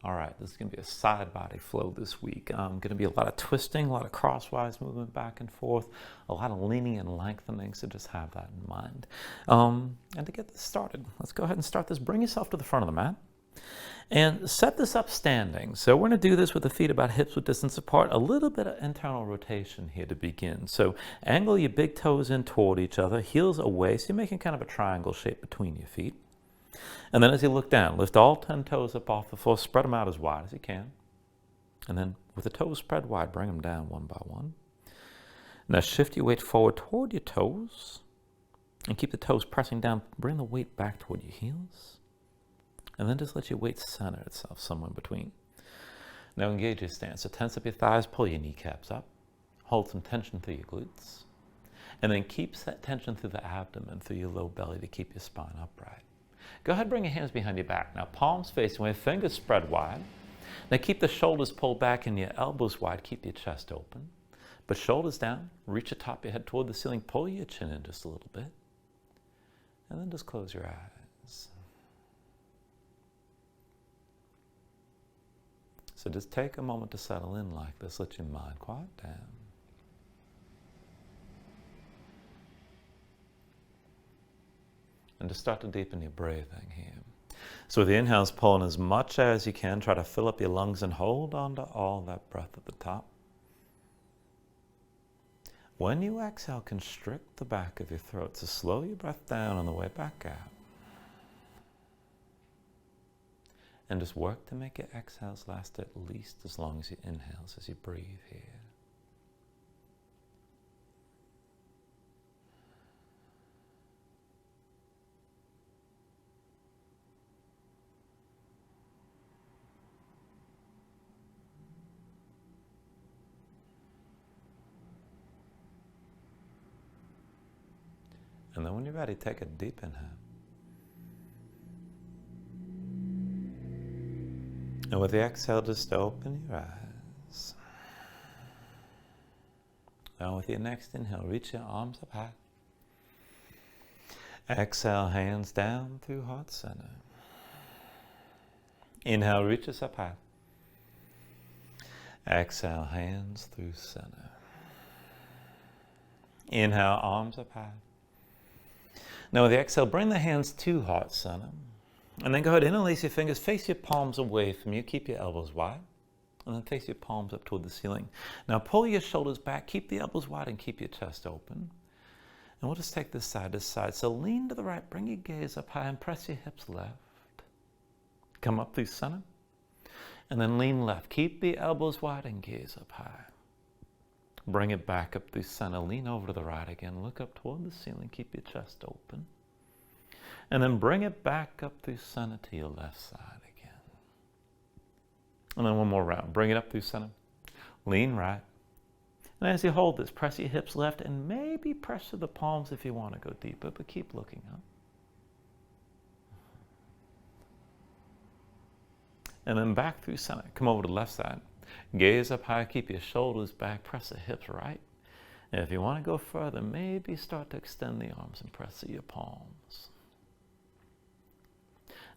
All right, this is going to be a side body flow this week. Going to be a lot of twisting, a lot of crosswise movement back and forth, a lot of leaning and lengthening, so just have that in mind. And to get this started, let's go ahead and start this. Bring yourself to the front of the mat and set this up standing. So we're going to do this with the feet about hips width distance apart, a little bit of internal rotation here to begin. So angle your big toes in toward each other, heels away, so you're making kind of a triangle shape between your feet. And then as you look down, lift all 10 toes up off the floor, spread them out as wide as you can. And then with the toes spread wide, bring them down one by one. Now shift your weight forward toward your toes and keep the toes pressing down. Bring the weight back toward your heels. And then just let your weight center itself somewhere in between. Now engage your stance. So tense up your thighs, pull your kneecaps up. Hold some tension through your glutes. And then keep that tension through the abdomen, through your low belly to keep your spine upright. Go ahead and bring your hands behind your back. Now palms facing away, fingers spread wide. Now keep the shoulders pulled back and your elbows wide. Keep your chest open. But shoulders down, reach the top of your head toward the ceiling. Pull your chin in just a little bit. And then just close your eyes. So just take a moment to settle in like this. Let your mind quiet down. And just start to deepen your breathing here. So with the inhales, pull in as much as you can. Try to fill up your lungs and hold on to all that breath at the top. When you exhale, constrict the back of your throat. So slow your breath down on the way back out. And just work to make your exhales last at least as long as your inhales as you breathe here. And then when you're ready, take a deep inhale. And with the exhale, just open your eyes. Now with your next inhale, reach your arms up high. Exhale, hands down through heart center. Inhale, reach us up high. Exhale, hands through center. Inhale, arms up high. Now with the exhale, bring the hands to heart center. And then go ahead and interlace your fingers, face your palms away from you, keep your elbows wide. And then face your palms up toward the ceiling. Now pull your shoulders back, keep the elbows wide and keep your chest open. And we'll just take this side to side. So lean to the right, bring your gaze up high and press your hips left. Come up through center. And then lean left, keep the elbows wide and gaze up high. Bring it back up through center, lean over to the right again, look up toward the ceiling, keep your chest open. And then bring it back up through center to your left side again. And then one more round, bring it up through center, lean right. And as you hold this, press your hips left and maybe press to the palms if you want to go deeper, but keep looking up. And then back through center, come over to the left side. Gaze up high, keep your shoulders back, press the hips right. And if you want to go further, maybe start to extend the arms and press to your palms.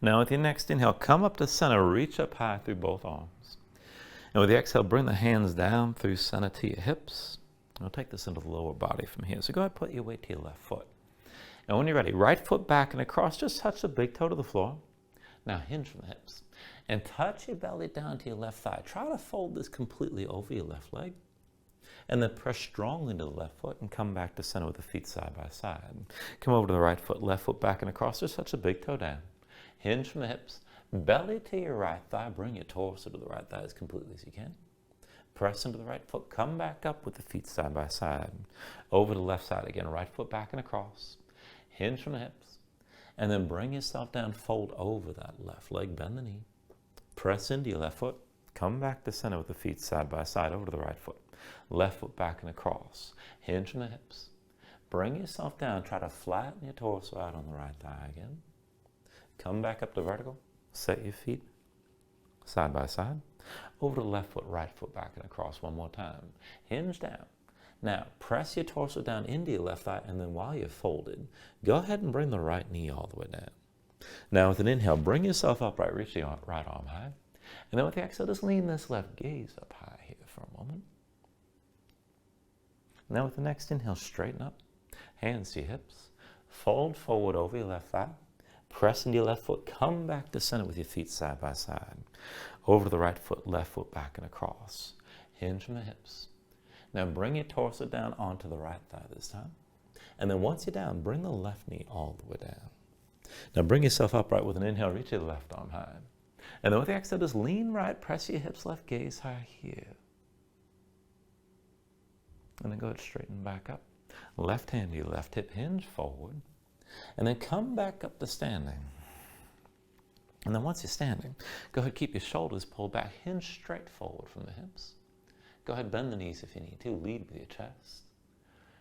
Now with your next inhale, come up to center, reach up high through both arms. And with the exhale, bring the hands down through center to your hips. We'll take this into the lower body from here. So go ahead, put your weight to your left foot. And when you're ready, right foot back and across, just touch the big toe to the floor. Now hinge from the hips. And touch your belly down to your left thigh. Try to fold this completely over your left leg. And then press strongly into the left foot and come back to center with the feet side by side. Come over to the right foot, left foot back and across. Just touch the big toe down. Hinge from the hips. Belly to your right thigh. Bring your torso to the right thigh as completely as you can. Press into the right foot. Come back up with the feet side by side. Over to the left side again. Right foot back and across. Hinge from the hips. And then bring yourself down. Fold over that left leg. Bend the knee. Press into your left foot. Come back to center with the feet side by side. Over to the right foot. Left foot back and across. Hinge from the hips. Bring yourself down. Try to flatten your torso out on the right thigh again. Come back up to vertical. Set your feet side by side. Over to the left foot, right foot back and across one more time. Hinge down. Now, press your torso down into your left thigh, and then while you're folded, go ahead and bring the right knee all the way down. Now, with an inhale, bring yourself upright, reach your right arm high. And then with the exhale, just lean this left gaze up high here for a moment. Now with the next inhale, straighten up, hands to your hips, fold forward over your left thigh, press into your left foot, come back to center with your feet side by side. Over to the right foot, left foot back and across. Hinge from the hips. Now bring your torso down onto the right thigh this time. And then once you're down, bring the left knee all the way down. Now bring yourself upright with an inhale, reach your left arm high. And then with the exhale, just lean right, press your hips, left gaze high here. And then go ahead, straighten back up. Left hand to your left hip, hinge forward. And then come back up to standing. And then once you're standing, go ahead, keep your shoulders pulled back, hinge straight forward from the hips. Go ahead, bend the knees if you need to, lead with your chest.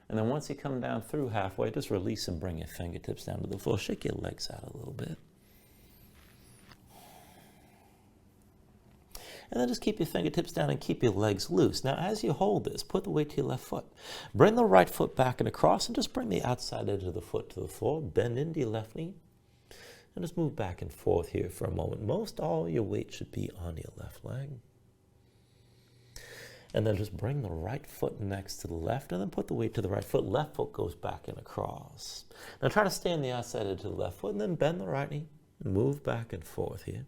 And then once you come down through halfway, just release and bring your fingertips down to the floor. Shake your legs out a little bit. And then just keep your fingertips down and keep your legs loose. Now, as you hold this, put the weight to your left foot. Bring the right foot back and across, and just bring the outside edge of the foot to the floor. Bend into your left knee. And just move back and forth here for a moment. Most all your weight should be on your left leg. And then just bring the right foot next to the left, and then put the weight to the right foot. Left foot goes back and across. Now try to stay on the outside edge of the left foot, and then bend the right knee. Move back and forth here.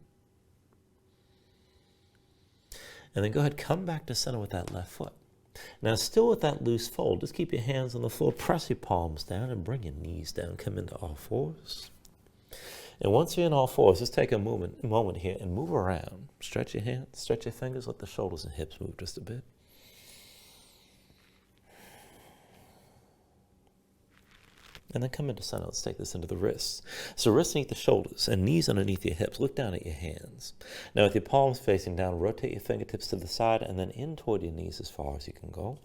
And then go ahead, come back to center with that left foot. Now still with that loose fold, just keep your hands on the floor, press your palms down, and bring your knees down. Come into all fours. And once you're in all fours, just take a moment here and move around. Stretch your hands, stretch your fingers, let the shoulders and hips move just a bit. And then come into center. Let's take this into the wrists. So wrists underneath the shoulders and knees underneath your hips. Look down at your hands. Now with your palms facing down, rotate your fingertips to the side and then in toward your knees as far as you can go.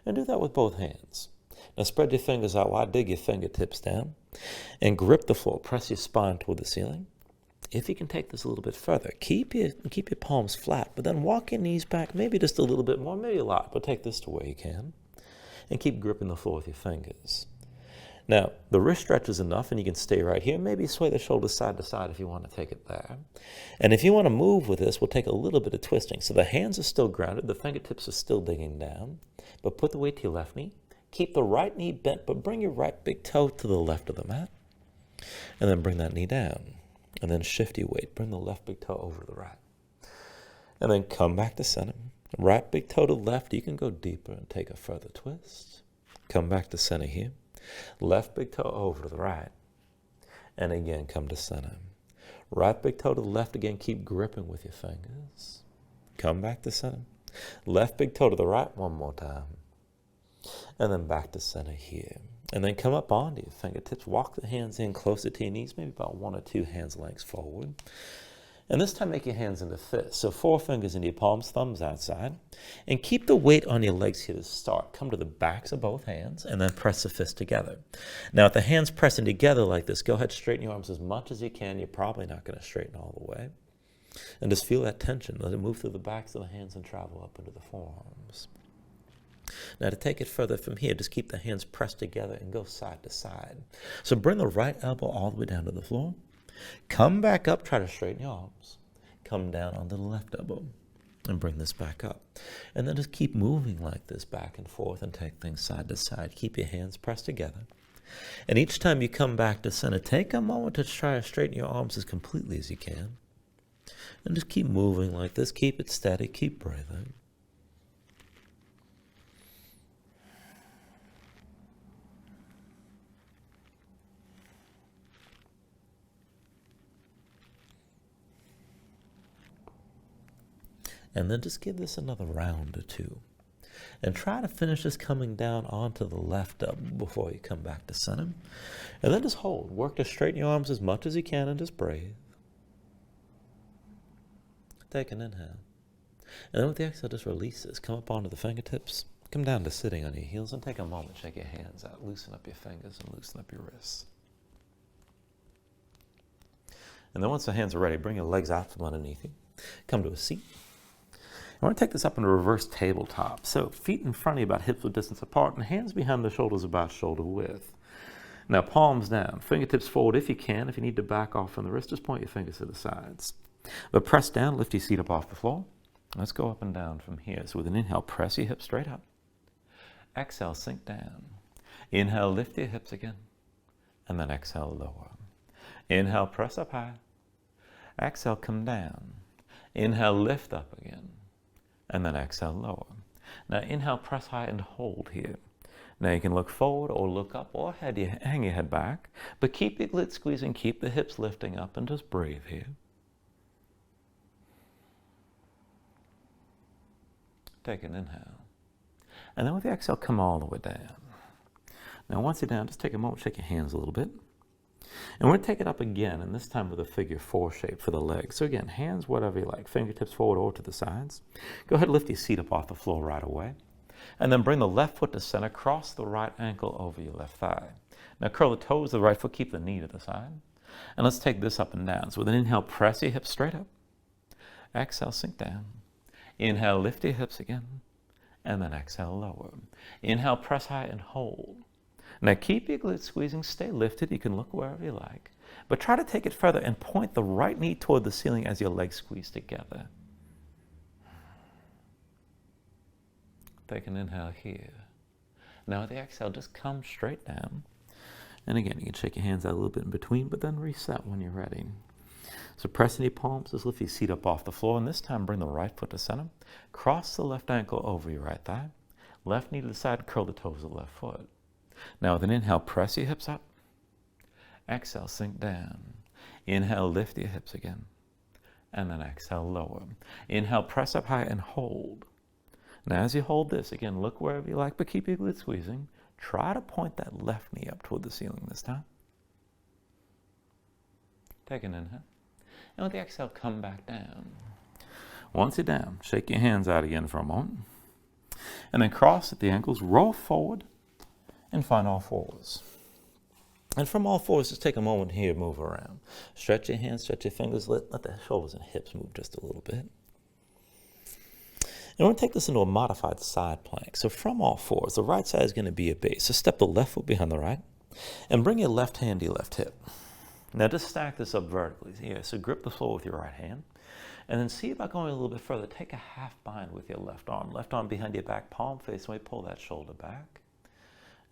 And do that with both hands. Now spread your fingers out wide, dig your fingertips down, and grip the floor. Press your spine toward the ceiling. If you can take this a little bit further, keep your palms flat, but then walk your knees back, maybe just a little bit more, maybe a lot, but take this to where you can. And keep gripping the floor with your fingers. Now, the wrist stretch is enough, and you can stay right here. Maybe sway the shoulders side to side if you want to take it there. And if you want to move with this, we'll take a little bit of twisting. So the hands are still grounded, the fingertips are still digging down, but put the weight to your left knee. Keep the right knee bent, but bring your right big toe to the left of the mat. And then bring that knee down. And then shift your weight. Bring the left big toe over to the right. And then come back to center. Right big toe to the left. You can go deeper and take a further twist. Come back to center here. Left big toe over to the right. And again, come to center. Right big toe to the left again. Keep gripping with your fingers. Come back to center. Left big toe to the right one more time. And then back to center here. And then come up onto your fingertips. Walk the hands in closer to your knees, maybe about 1 or 2 hands lengths forward. And this time make your hands into fists. So 4 fingers into your palms, thumbs outside. And keep the weight on your legs here to start. Come to the backs of both hands and then press the fists together. Now with the hands pressing together like this, go ahead, straighten your arms as much as you can. You're probably not going to straighten all the way. And just feel that tension. Let it move through the backs of the hands and travel up into the forearms. Now to take it further from here, just keep the hands pressed together and go side to side. So bring the right elbow all the way down to the floor. Come back up, try to straighten your arms. Come down onto the left elbow and bring this back up. And then just keep moving like this back and forth and take things side to side. Keep your hands pressed together. And each time you come back to center, take a moment to try to straighten your arms as completely as you can. And just keep moving like this. Keep it steady. Keep breathing. And then just give this another round or 2. And try to finish this coming down onto the left elbow before you come back to center. And then just hold. Work to straighten your arms as much as you can and just breathe. Take an inhale. And then with the exhale, just release this. Come up onto the fingertips. Come down to sitting on your heels and take a moment. Shake your hands out. Loosen up your fingers and loosen up your wrists. And then once the hands are ready, bring your legs out from underneath you. Come to a seat. I want to take this up in a reverse tabletop. So feet in front of you about hips width distance apart and hands behind the shoulders about shoulder width. Now palms down, fingertips forward if you can. If you need to back off from the wrist, just point your fingers to the sides. But press down, lift your seat up off the floor. Let's go up and down from here. So with an inhale, press your hips straight up. Exhale, sink down. Inhale, lift your hips again. And then exhale, lower. Inhale, press up high. Exhale, come down. Inhale, lift up again. And then exhale, lower. Now inhale, press high and hold here. Now you can look forward or look up or hang your head back, but keep your glutes squeezing, keep the hips lifting up, and just breathe here. Take an inhale. And then with the exhale, come all the way down. Now once you're down, just take a moment, shake your hands a little bit. And we're going to take it up again, and this time with a figure 4 shape for the legs. So again, hands whatever you like, fingertips forward or to the sides. Go ahead and lift your seat up off the floor right away. And then bring the left foot to center, cross the right ankle over your left thigh. Now curl the toes of the right foot, keep the knee to the side. And let's take this up and down. So with an inhale, press your hips straight up. Exhale, sink down. Inhale, lift your hips again. And then exhale, lower. Inhale, press high and hold. Now keep your glutes squeezing, stay lifted. You can look wherever you like. But try to take it further and point the right knee toward the ceiling as your legs squeeze together. Take an inhale here. Now with the exhale, just come straight down. And again, you can shake your hands out a little bit in between, but then reset when you're ready. So press in your palms, just lift your seat up off the floor, and this time bring the right foot to center. Cross the left ankle over your right thigh. Left knee to the side, curl the toes of the left foot. Now with an inhale, press your hips up. Exhale, sink down. Inhale, lift your hips again. And then exhale, lower. Inhale, press up high and hold. Now as you hold this, again, look wherever you like, but keep your glutes squeezing. Try to point that left knee up toward the ceiling this time. Take an inhale. And with the exhale, come back down. Once you're down, shake your hands out again for a moment. And then cross at the ankles, roll forward, and find all fours. And from all fours, just take a moment here, move around. Stretch your hands, stretch your fingers, let the shoulders and hips move just a little bit. And we're going to take this into a modified side plank. So from all fours, the right side is going to be a base. So step the left foot behind the right, and bring your left hand to your left hip. Now just stack this up vertically. Yeah, so grip the floor with your right hand. And then see about going a little bit further. Take a half bind with your left arm. Left arm behind your back, palm face away, pull that shoulder back.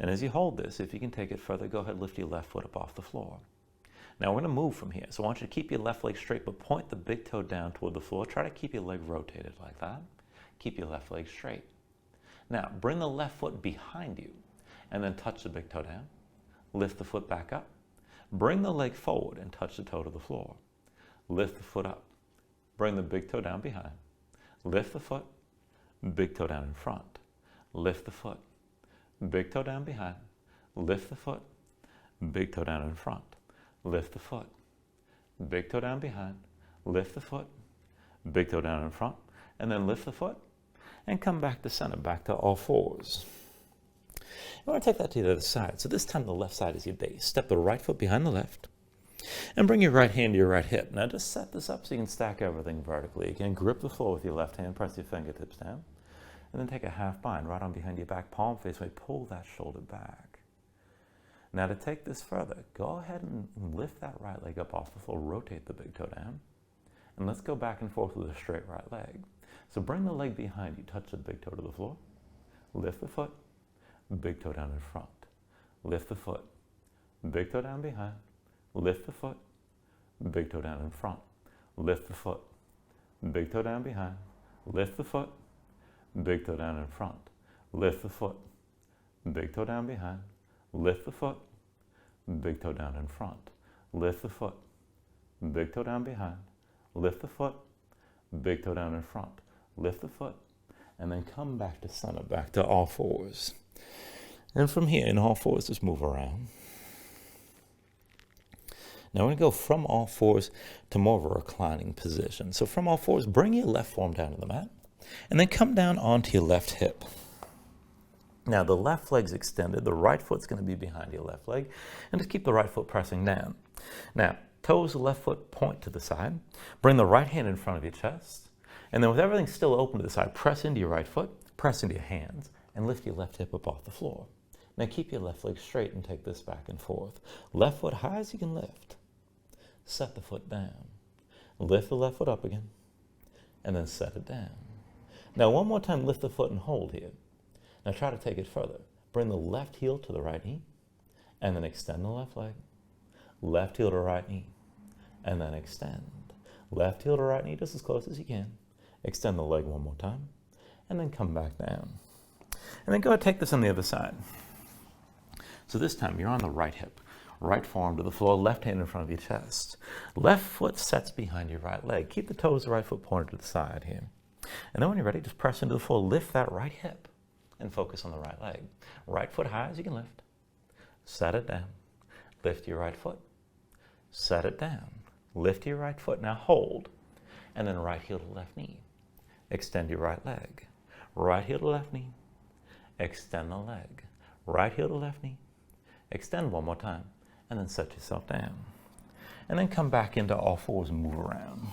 And as you hold this, if you can take it further, go ahead and lift your left foot up off the floor. Now we're going to move from here. So I want you to keep your left leg straight, but point the big toe down toward the floor. Try to keep your leg rotated like that. Keep your left leg straight. Now bring the left foot behind you and then touch the big toe down. Lift the foot back up. Bring the leg forward and touch the toe to the floor. Lift the foot up. Bring the big toe down behind. Lift the foot. Big toe down in front. Lift the foot. Big toe down behind. Lift the foot. Big toe down in front. Lift the foot. Big toe down behind. Lift the foot. Big toe down in front. And then lift the foot. And come back to center, back to all fours. You want to take that to the other side. So this time the left side is your base. Step the right foot behind the left. And bring your right hand to your right hip. Now just set this up so you can stack everything vertically. Again, grip the floor with your left hand. Press your fingertips down. And then take a half bind, right arm behind your back, palm face away, pull that shoulder back. Now to take this further, go ahead and lift that right leg up off the floor, rotate the big toe down, and let's go back and forth with a straight right leg. So bring the leg behind you, touch the big toe to the floor, lift the foot, big toe down in front, lift the foot, big toe down behind, lift the foot, big toe down in front, lift the foot, big toe down behind, lift the foot, big toe down in front, lift the foot, big toe down behind, lift the foot, big toe down in front, lift the foot, big toe down behind, lift the foot, big toe down in front, lift the foot, and then come back to center, back to all fours. And from here, in all fours, just move around. Now we're going to go from all fours to more of a reclining position. So from all fours, bring your left forearm down to the mat. And then come down onto your left hip. Now the left leg's extended, the right foot's going to be behind your left leg, and just keep the right foot pressing down. Now, toes of the left foot point to the side, bring the right hand in front of your chest, and then with everything still open to the side, press into your right foot, press into your hands, and lift your left hip up off the floor. Now keep your left leg straight and take this back and forth. Left foot high as you can lift. Set the foot down. Lift the left foot up again, and then set it down. Now one more time, lift the foot and hold here. Now try to take it further. Bring the left heel to the right knee, and then extend the left leg. Left heel to right knee, and then extend. Left heel to right knee just as close as you can. Extend the leg one more time, and then come back down. And then go ahead and take this on the other side. So this time you're on the right hip. Right forearm to the floor, left hand in front of your chest. Left foot sets behind your right leg. Keep the toes of the right foot pointed to the side here. And then when you're ready, just press into the floor, lift that right hip, and focus on the right leg. Right foot high as you can lift. Set it down. Lift your right foot. Set it down. Lift your right foot. Now hold. And then right heel to left knee. Extend your right leg. Right heel to left knee. Extend the leg. Right heel to left knee. Extend one more time. And then set yourself down. And then come back into all fours and move around.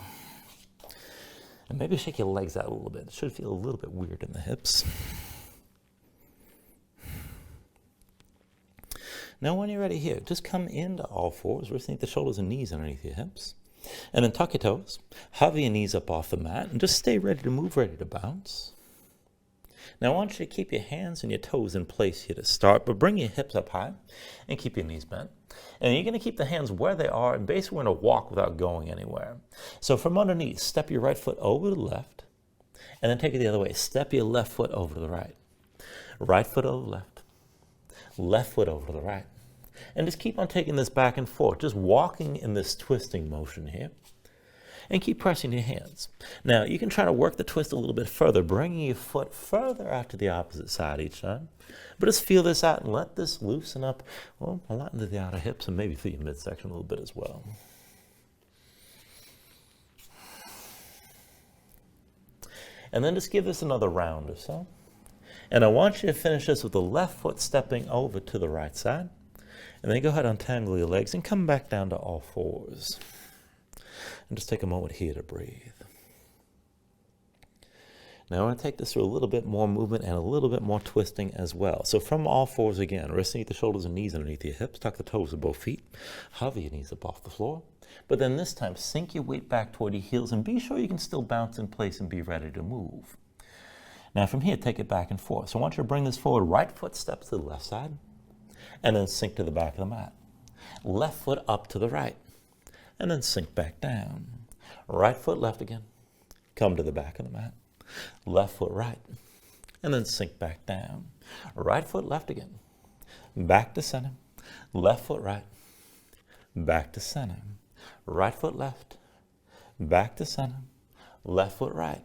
And maybe shake your legs out a little bit. It should feel a little bit weird in the hips. Now when you're ready here, just come into all fours, resting the shoulders and knees underneath your hips. And then tuck your toes, hover your knees up off the mat, and just stay ready to move, ready to bounce. Now I want you to keep your hands and your toes in place here to start, but bring your hips up high and keep your knees bent. And you're going to keep the hands where they are, and basically we're going to walk without going anywhere. So from underneath, step your right foot over to the left, and then take it the other way. Step your left foot over to the right. Right foot over the left. Left foot over to the right. And just keep on taking this back and forth, just walking in this twisting motion here. And keep pressing your hands. Now, you can try to work the twist a little bit further, bringing your foot further out to the opposite side each time. But just feel this out and let this loosen up, well, a lot into the outer hips and maybe through your midsection a little bit as well. And then just give this another round or so. And I want you to finish this with the left foot stepping over to the right side. And then go ahead and untangle your legs and come back down to all fours. And just take a moment here to breathe. Now I want to take this through a little bit more movement and a little bit more twisting as well. So from all fours again, resting at the shoulders and knees underneath your hips, tuck the toes of both feet, hover your knees up off the floor. But then this time, sink your weight back toward your heels and be sure you can still bounce in place and be ready to move. Now from here, take it back and forth. So I want you to bring this forward. Right foot steps to the left side and then sink to the back of the mat. Left foot up to the right and then sink back down. Right foot left again. Come to the back of the mat. Left foot right and then sink back down. Right foot left again. Back to center. Left foot right. Back to center. Right foot left. Back to center. Left foot right.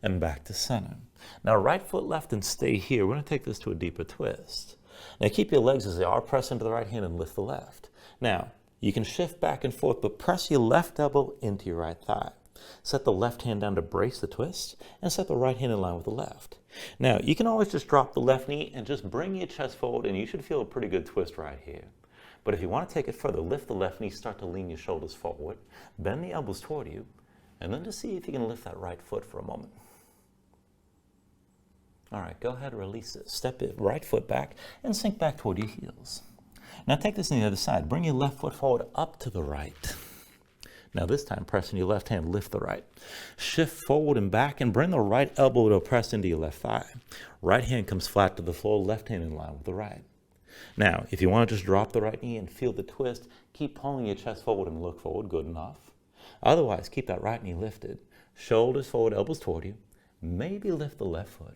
And back to center. Now right foot left and stay here. We're going to take this to a deeper twist. Now keep your legs as they are. Press into the right hand and lift the left. Now you can shift back and forth, but press your left elbow into your right thigh. Set the left hand down to brace the twist and set the right hand in line with the left. Now you can always just drop the left knee and just bring your chest forward and you should feel a pretty good twist right here. But if you want to take it further, lift the left knee, start to lean your shoulders forward, bend the elbows toward you, and then just see if you can lift that right foot for a moment. All right, go ahead and release it. Step it right foot back and sink back toward your heels. Now take this on the other side. Bring your left foot forward up to the right. Now this time, pressing your left hand, lift the right. Shift forward and back and bring the right elbow to press into your left thigh. Right hand comes flat to the floor, left hand in line with the right. Now, if you want to just drop the right knee and feel the twist, keep pulling your chest forward and look forward, good enough. Otherwise, keep that right knee lifted. Shoulders forward, elbows toward you. Maybe lift the left foot.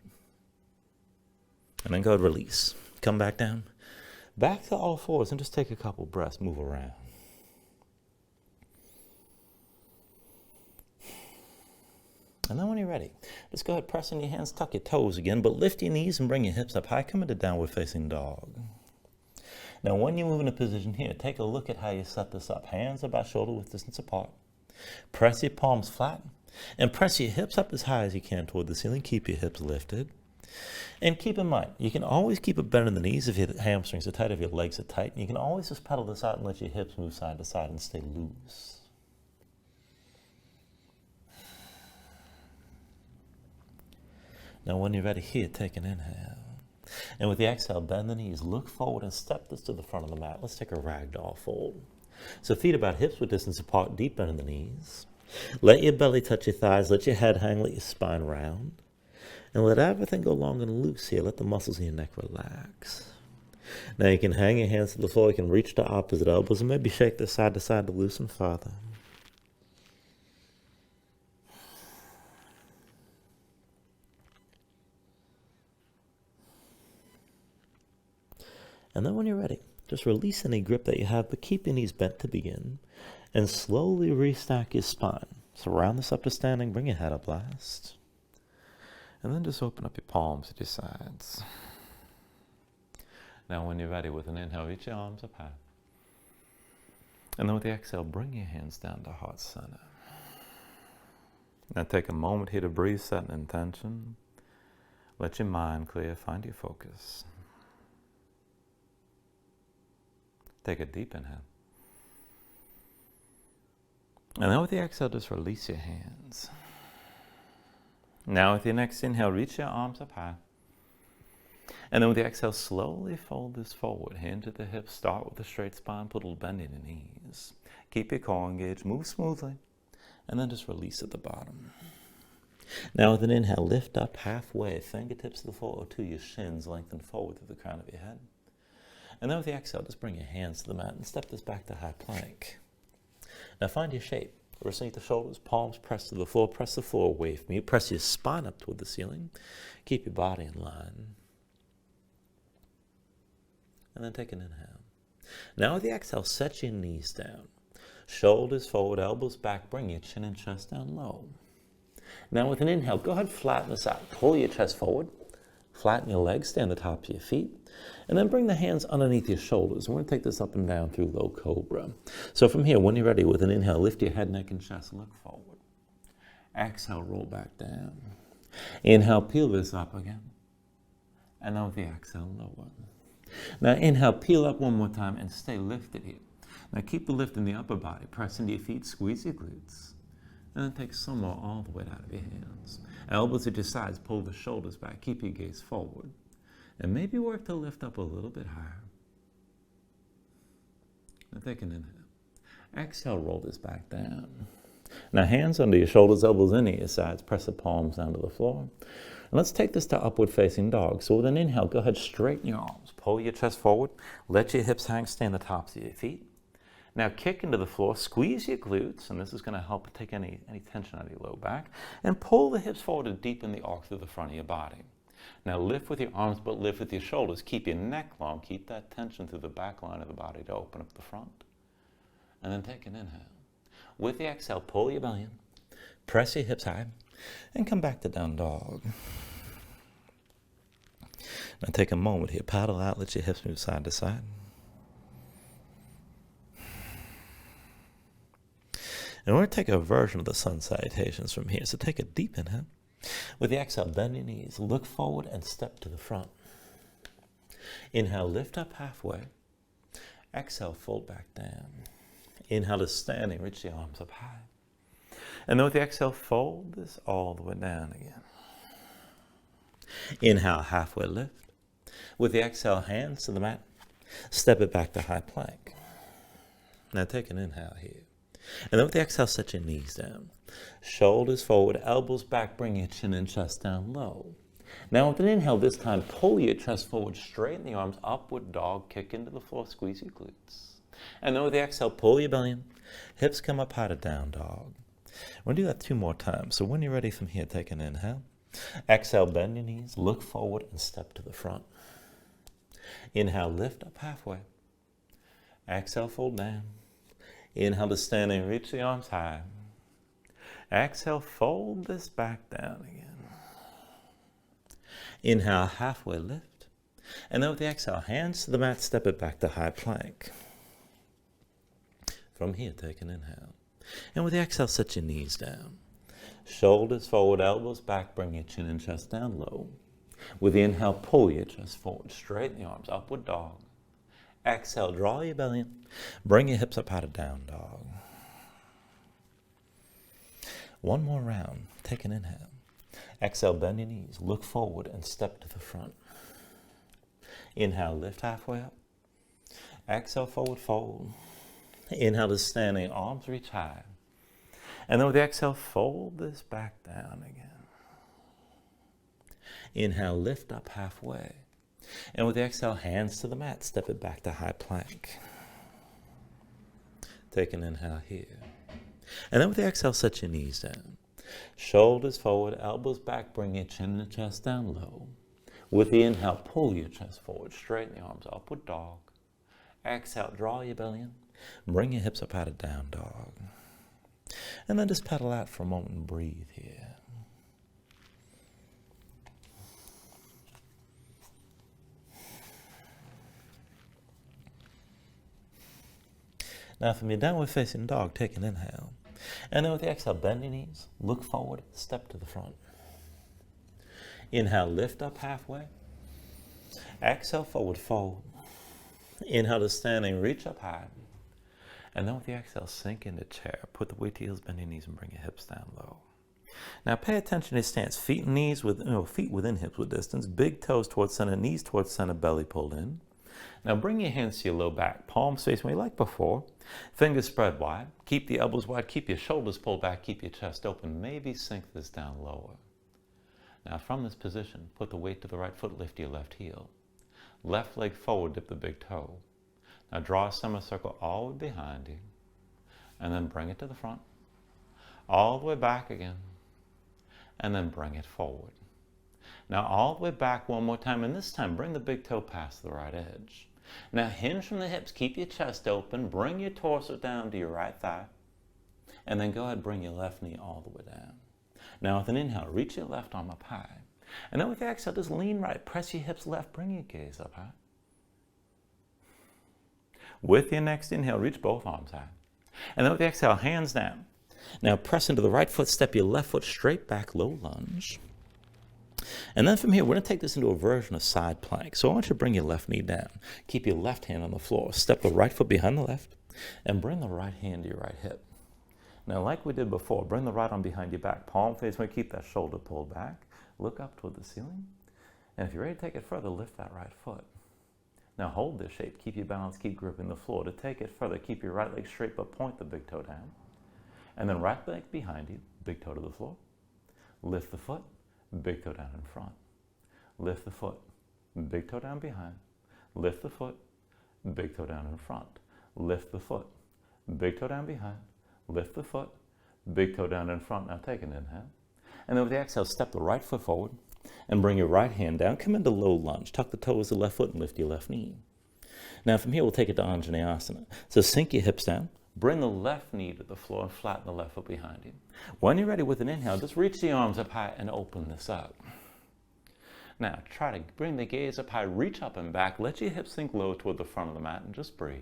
And then go ahead, release. Come back down. Back to all fours and just take a couple breaths, move around. And then when you're ready, just go ahead, press in your hands, tuck your toes again, but lift your knees and bring your hips up high. Come into downward facing dog. Now when you move in a position here, take a look at how you set this up. Hands about shoulder width distance apart. Press your palms flat and press your hips up as high as you can toward the ceiling. Keep your hips lifted. And keep in mind, you can always keep a bend in the knees if your hamstrings are tight, if your legs are tight. And you can always just pedal this out and let your hips move side to side and stay loose. Now when you're ready here, take an inhale. And with the exhale, bend the knees, look forward and step this to the front of the mat. Let's take a ragdoll fold. So feet about hips width distance apart, deep bend in the knees. Let your belly touch your thighs. Let your head hang. Let your spine round. And let everything go long and loose here. Let the muscles in your neck relax. Now you can hang your hands to the floor. You can reach the opposite elbows and maybe shake them side to side to loosen further. And then when you're ready, just release any grip that you have, but keep your knees bent to begin. And slowly restack your spine. So round this up to standing, bring your head up last. And then just open up your palms at your sides. Now when you're ready, with an inhale, reach your arms up high. And then with the exhale, bring your hands down to heart center. Now take a moment here to breathe, set an intention. Let your mind clear, find your focus. Take a deep inhale. And then with the exhale, just release your hands. Now with your next inhale, reach your arms up high. And then with the exhale, slowly fold this forward. Hand to the hips, start with a straight spine, put a little bend in your knees. Keep your core engaged, move smoothly, and then just release at the bottom. Now with an inhale, lift up halfway, fingertips to the floor or to your shins, lengthen forward through the crown of your head. And then with the exhale, just bring your hands to the mat and step this back to high plank. Now find your shape. Wrists underneath the shoulders, palms press to the floor. Press the floor away from you. Press your spine up toward the ceiling. Keep your body in line. And then take an inhale. Now with the exhale, set your knees down. Shoulders forward, elbows back. Bring your chin and chest down low. Now with an inhale, go ahead, flatten this out. Pull your chest forward. Flatten your legs, stay on the top of your feet. And then bring the hands underneath your shoulders. We're going to take this up and down through low cobra. So from here, when you're ready, with an inhale, lift your head, neck, and chest, look forward. Exhale, roll back down. Inhale, peel this up again. And then with the exhale, lower. Now inhale, peel up one more time and stay lifted here. Now keep the lift in the upper body. Press into your feet, squeeze your glutes. And then take some more all the way out of your hands. Elbows at your sides, pull the shoulders back. Keep your gaze forward. And maybe work to lift up a little bit higher. Now take an inhale. Exhale, roll this back down. Now hands under your shoulders, elbows into your sides. Press the palms down to the floor. And let's take this to upward facing dog. So with an inhale, go ahead, straighten your arms. Pull your chest forward. Let your hips hang, stay on the tops of your feet. Now kick into the floor, squeeze your glutes, and this is going to help take any tension out of your low back. And pull the hips forward to deepen the arc through the front of your body. Now lift with your arms, but lift with your shoulders. Keep your neck long. Keep that tension through the back line of the body to open up the front. And then take an inhale. With the exhale, pull your belly in. Press your hips high. And come back to down dog. Now take a moment here. Paddle out. Let your hips move side to side. And we're going to take a version of the sun salutations from here. So take a deep inhale. With the exhale, bend your knees, look forward and step to the front. Inhale, lift up halfway. Exhale, fold back down. Inhale to standing, reach the arms up high. And then with the exhale, fold this all the way down again. Inhale, halfway lift. With the exhale, hands to the mat. Step it back to high plank. Now take an inhale here. And then with the exhale, set your knees down. Shoulders forward, elbows back, bring your chin and chest down low. Now with an inhale, this time, pull your chest forward, straighten the arms, upward dog, kick into the floor, squeeze your glutes. And then with the exhale, pull your belly in, hips come up high to down dog. We're going to do that 2 more times. So when you're ready from here, take an inhale. Exhale, bend your knees, look forward and step to the front. Inhale, lift up halfway. Exhale, fold down. Inhale to standing, reach the arms high. Exhale, fold this back down again. Inhale, halfway lift. And then with the exhale, hands to the mat, step it back to high plank. From here, take an inhale. And with the exhale, set your knees down. Shoulders forward, elbows back, bring your chin and chest down low. With the inhale, pull your chest forward, straighten the arms, upward dog. Exhale, draw your belly in. Bring your hips up high to down dog. One more round. Take an inhale. Exhale, bend your knees. Look forward and step to the front. Inhale, lift halfway up. Exhale, forward fold. Inhale to standing, arms reach high. And then with the exhale, fold this back down again. Inhale, lift up halfway. And with the exhale, hands to the mat, step it back to high plank. Take an inhale here. And then with the exhale, set your knees down. Shoulders forward, elbows back, bring your chin and chest down low. With the inhale, pull your chest forward, straighten the arms, upward dog. Exhale, draw your belly in. Bring your hips up out of down dog. And then just pedal out for a moment and breathe here. Now from your downward facing dog, take an inhale. And then with the exhale, bend your knees, look forward, step to the front. Inhale, lift up halfway. Exhale, forward fold. Inhale to standing, reach up high. And then with the exhale, sink into chair. Put the weight to heels, bend your knees, and bring your hips down low. Now pay attention to your stance. Feet and knees, feet within hips with distance. Big toes towards center, knees towards center, belly pulled in. Now bring your hands to your low back, palms facing away like before. Fingers spread wide. Keep the elbows wide. Keep your shoulders pulled back. Keep your chest open. Maybe sink this down lower. Now from this position, put the weight to the right foot, lift your left heel. Left leg forward, dip the big toe. Now draw a semicircle all the way behind you. And then bring it to the front. All the way back again. And then bring it forward. Now all the way back one more time, and this time bring the big toe past the right edge. Now hinge from the hips, keep your chest open, bring your torso down to your right thigh, and then go ahead, bring your left knee all the way down. Now with an inhale, reach your left arm up high. And then with the exhale, just lean right, press your hips left, bring your gaze up high. With your next inhale, reach both arms high. And then with the exhale, hands down. Now press into the right foot, step your left foot straight back, low lunge. And then from here, we're going to take this into a version of side plank. So I want you to bring your left knee down. Keep your left hand on the floor. Step the right foot behind the left and bring the right hand to your right hip. Now, like we did before, bring the right arm behind your back. Palm face, we keep that shoulder pulled back. Look up toward the ceiling. And if you're ready to take it further, lift that right foot. Now hold this shape. Keep your balance, keep gripping the floor. To take it further, keep your right leg straight, but point the big toe down. And then right leg behind you, big toe to the floor. Lift the foot. Big toe down in front. Lift the foot. Big toe down behind. Lift the foot. Big toe down in front. Lift the foot. Big toe down behind. Lift the foot. Big toe down in front. Now take an inhale. And then with the exhale, step the right foot forward and bring your right hand down. Come into low lunge. Tuck the toes of the left foot and lift your left knee. Now from here, we'll take it to Anjanae Asana. So sink your hips down. Bring the left knee to the floor and flatten the left foot behind you. When you're ready with an inhale, just reach the arms up high and open this up. Now, try to bring the gaze up high, reach up and back. Let your hips sink low toward the front of the mat and just breathe.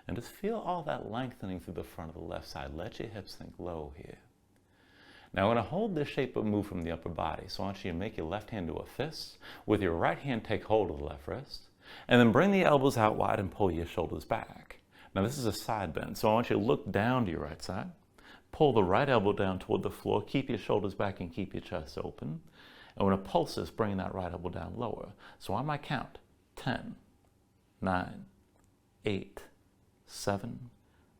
And just feel all that lengthening through the front of the left side. Let your hips sink low here. Now, we're going to hold this shape but move from the upper body. So I want you to make your left hand to a fist. With your right hand, take hold of the left wrist. And then bring the elbows out wide and pull your shoulders back. Now this is a side bend, so I want you to look down to your right side. Pull the right elbow down toward the floor. Keep your shoulders back and keep your chest open. And we're going to pulse this, bring that right elbow down lower. So on my count, 10, 9, 8, 7,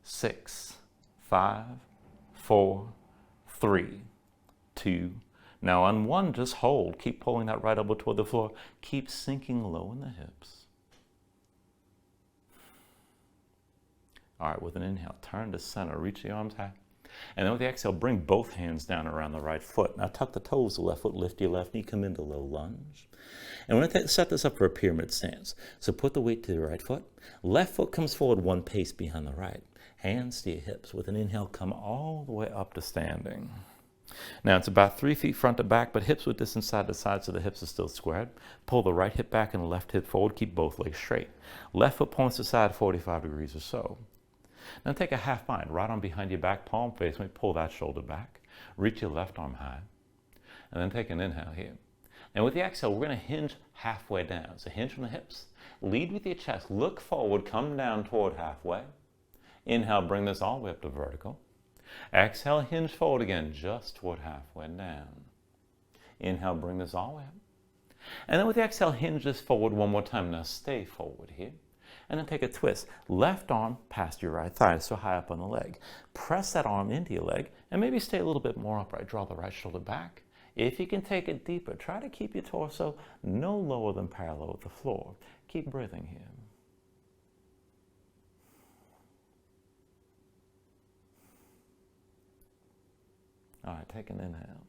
6, 5, 4, 3, 2. Now on 1, just hold. Keep pulling that right elbow toward the floor. Keep sinking low in the hips. All right, with an inhale, turn to center, reach the arms high. And then with the exhale, bring both hands down around the right foot. Now tuck the toes of the left foot, lift your left knee, come into low lunge. And we're going to set this up for a pyramid stance. So put the weight to the right foot. Left foot comes forward 1 pace behind the right. Hands to your hips. With an inhale, come all the way up to standing. Now it's about 3 feet front to back, but hips with distance side to side so the hips are still squared. Pull the right hip back and the left hip forward. Keep both legs straight. Left foot points to side 45 degrees or so. Now take a half bind, right arm behind your back, palm face. Pull that shoulder back. Reach your left arm high. And then take an inhale here. And with the exhale, we're going to hinge halfway down. So hinge from the hips. Lead with your chest. Look forward. Come down toward halfway. Inhale, bring this all the way up to vertical. Exhale, hinge forward again, just toward halfway down. Inhale, bring this all the way up. And then with the exhale, hinge this forward one more time. Now stay forward here. And then take a twist. Left arm past your right thigh, so high up on the leg. Press that arm into your leg and maybe stay a little bit more upright. Draw the right shoulder back. If you can take it deeper, try to keep your torso no lower than parallel with the floor. Keep breathing here. All right, take an inhale.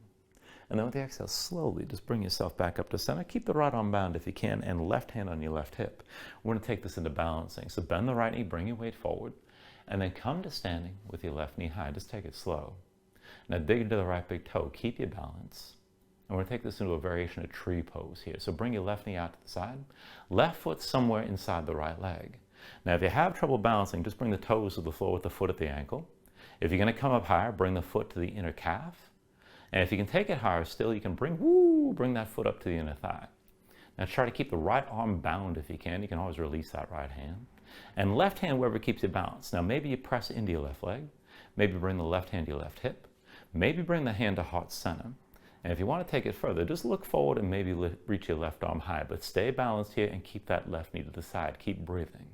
And then with the exhale, slowly just bring yourself back up to center. Keep the right arm bound if you can, and left hand on your left hip. We're going to take this into balancing. So bend the right knee, bring your weight forward, and then come to standing with your left knee high. Just take it slow. Now dig into the right big toe. Keep your balance. And we're going to take this into a variation of tree pose here. So bring your left knee out to the side. Left foot somewhere inside the right leg. Now if you have trouble balancing, just bring the toes to the floor with the foot at the ankle. If you're going to come up higher, bring the foot to the inner calf. And if you can take it higher still, you can bring that foot up to the inner thigh. Now try to keep the right arm bound if you can. You can always release that right hand. And left hand wherever keeps you balanced. Now maybe you press into your left leg. Maybe bring the left hand to your left hip. Maybe bring the hand to heart center. And if you want to take it further, just look forward and maybe reach your left arm high. But stay balanced here and keep that left knee to the side. Keep breathing.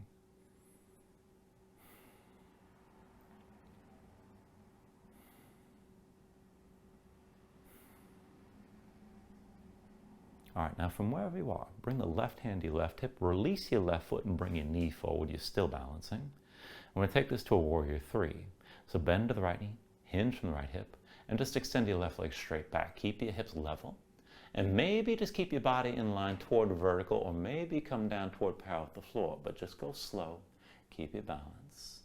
All right, now from wherever you are, bring the left hand to your left hip, release your left foot and bring your knee forward. You're still balancing. We're going to take this to a warrior three. So bend to the right knee, hinge from the right hip, and just extend your left leg straight back. Keep your hips level, and maybe just keep your body in line toward vertical, or maybe come down toward parallel with the floor, but just go slow. Keep your balance.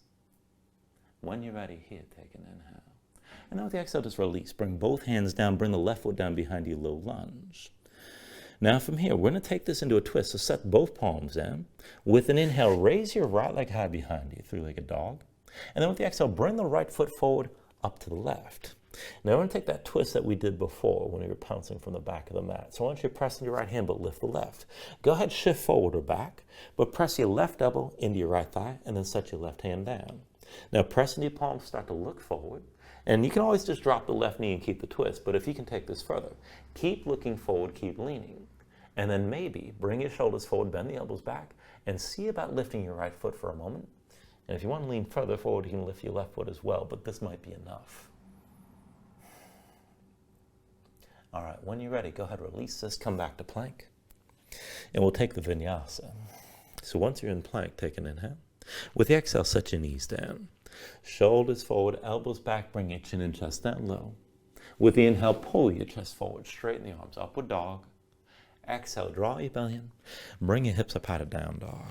When you're ready, here, take an inhale. And then with the exhale, just release. Bring both hands down, bring the left foot down behind you, low lunge. Now from here, we're going to take this into a twist. So set both palms down. With an inhale, raise your right leg high behind you, three-legged dog. And then with the exhale, bring the right foot forward up to the left. Now we're going to take that twist that we did before when we were pouncing from the back of the mat. So I want you to press in your right hand, but lift the left. Go ahead, shift forward or back, but press your left elbow into your right thigh, and then set your left hand down. Now press into your palms, start to look forward. And you can always just drop the left knee and keep the twist, but if you can take this further, keep looking forward, keep leaning. And then maybe bring your shoulders forward, bend the elbows back, and see about lifting your right foot for a moment. And if you want to lean further forward, you can lift your left foot as well, but this might be enough. All right, when you're ready, go ahead, release this, come back to plank. And we'll take the Vinyasa. So once you're in plank, take an inhale. With the exhale, set your knees down. Shoulders forward, elbows back, bring your chin and chest down low. With the inhale, pull your chest forward, straighten the arms, upward dog. Exhale, draw your belly in. Bring your hips up high to down dog.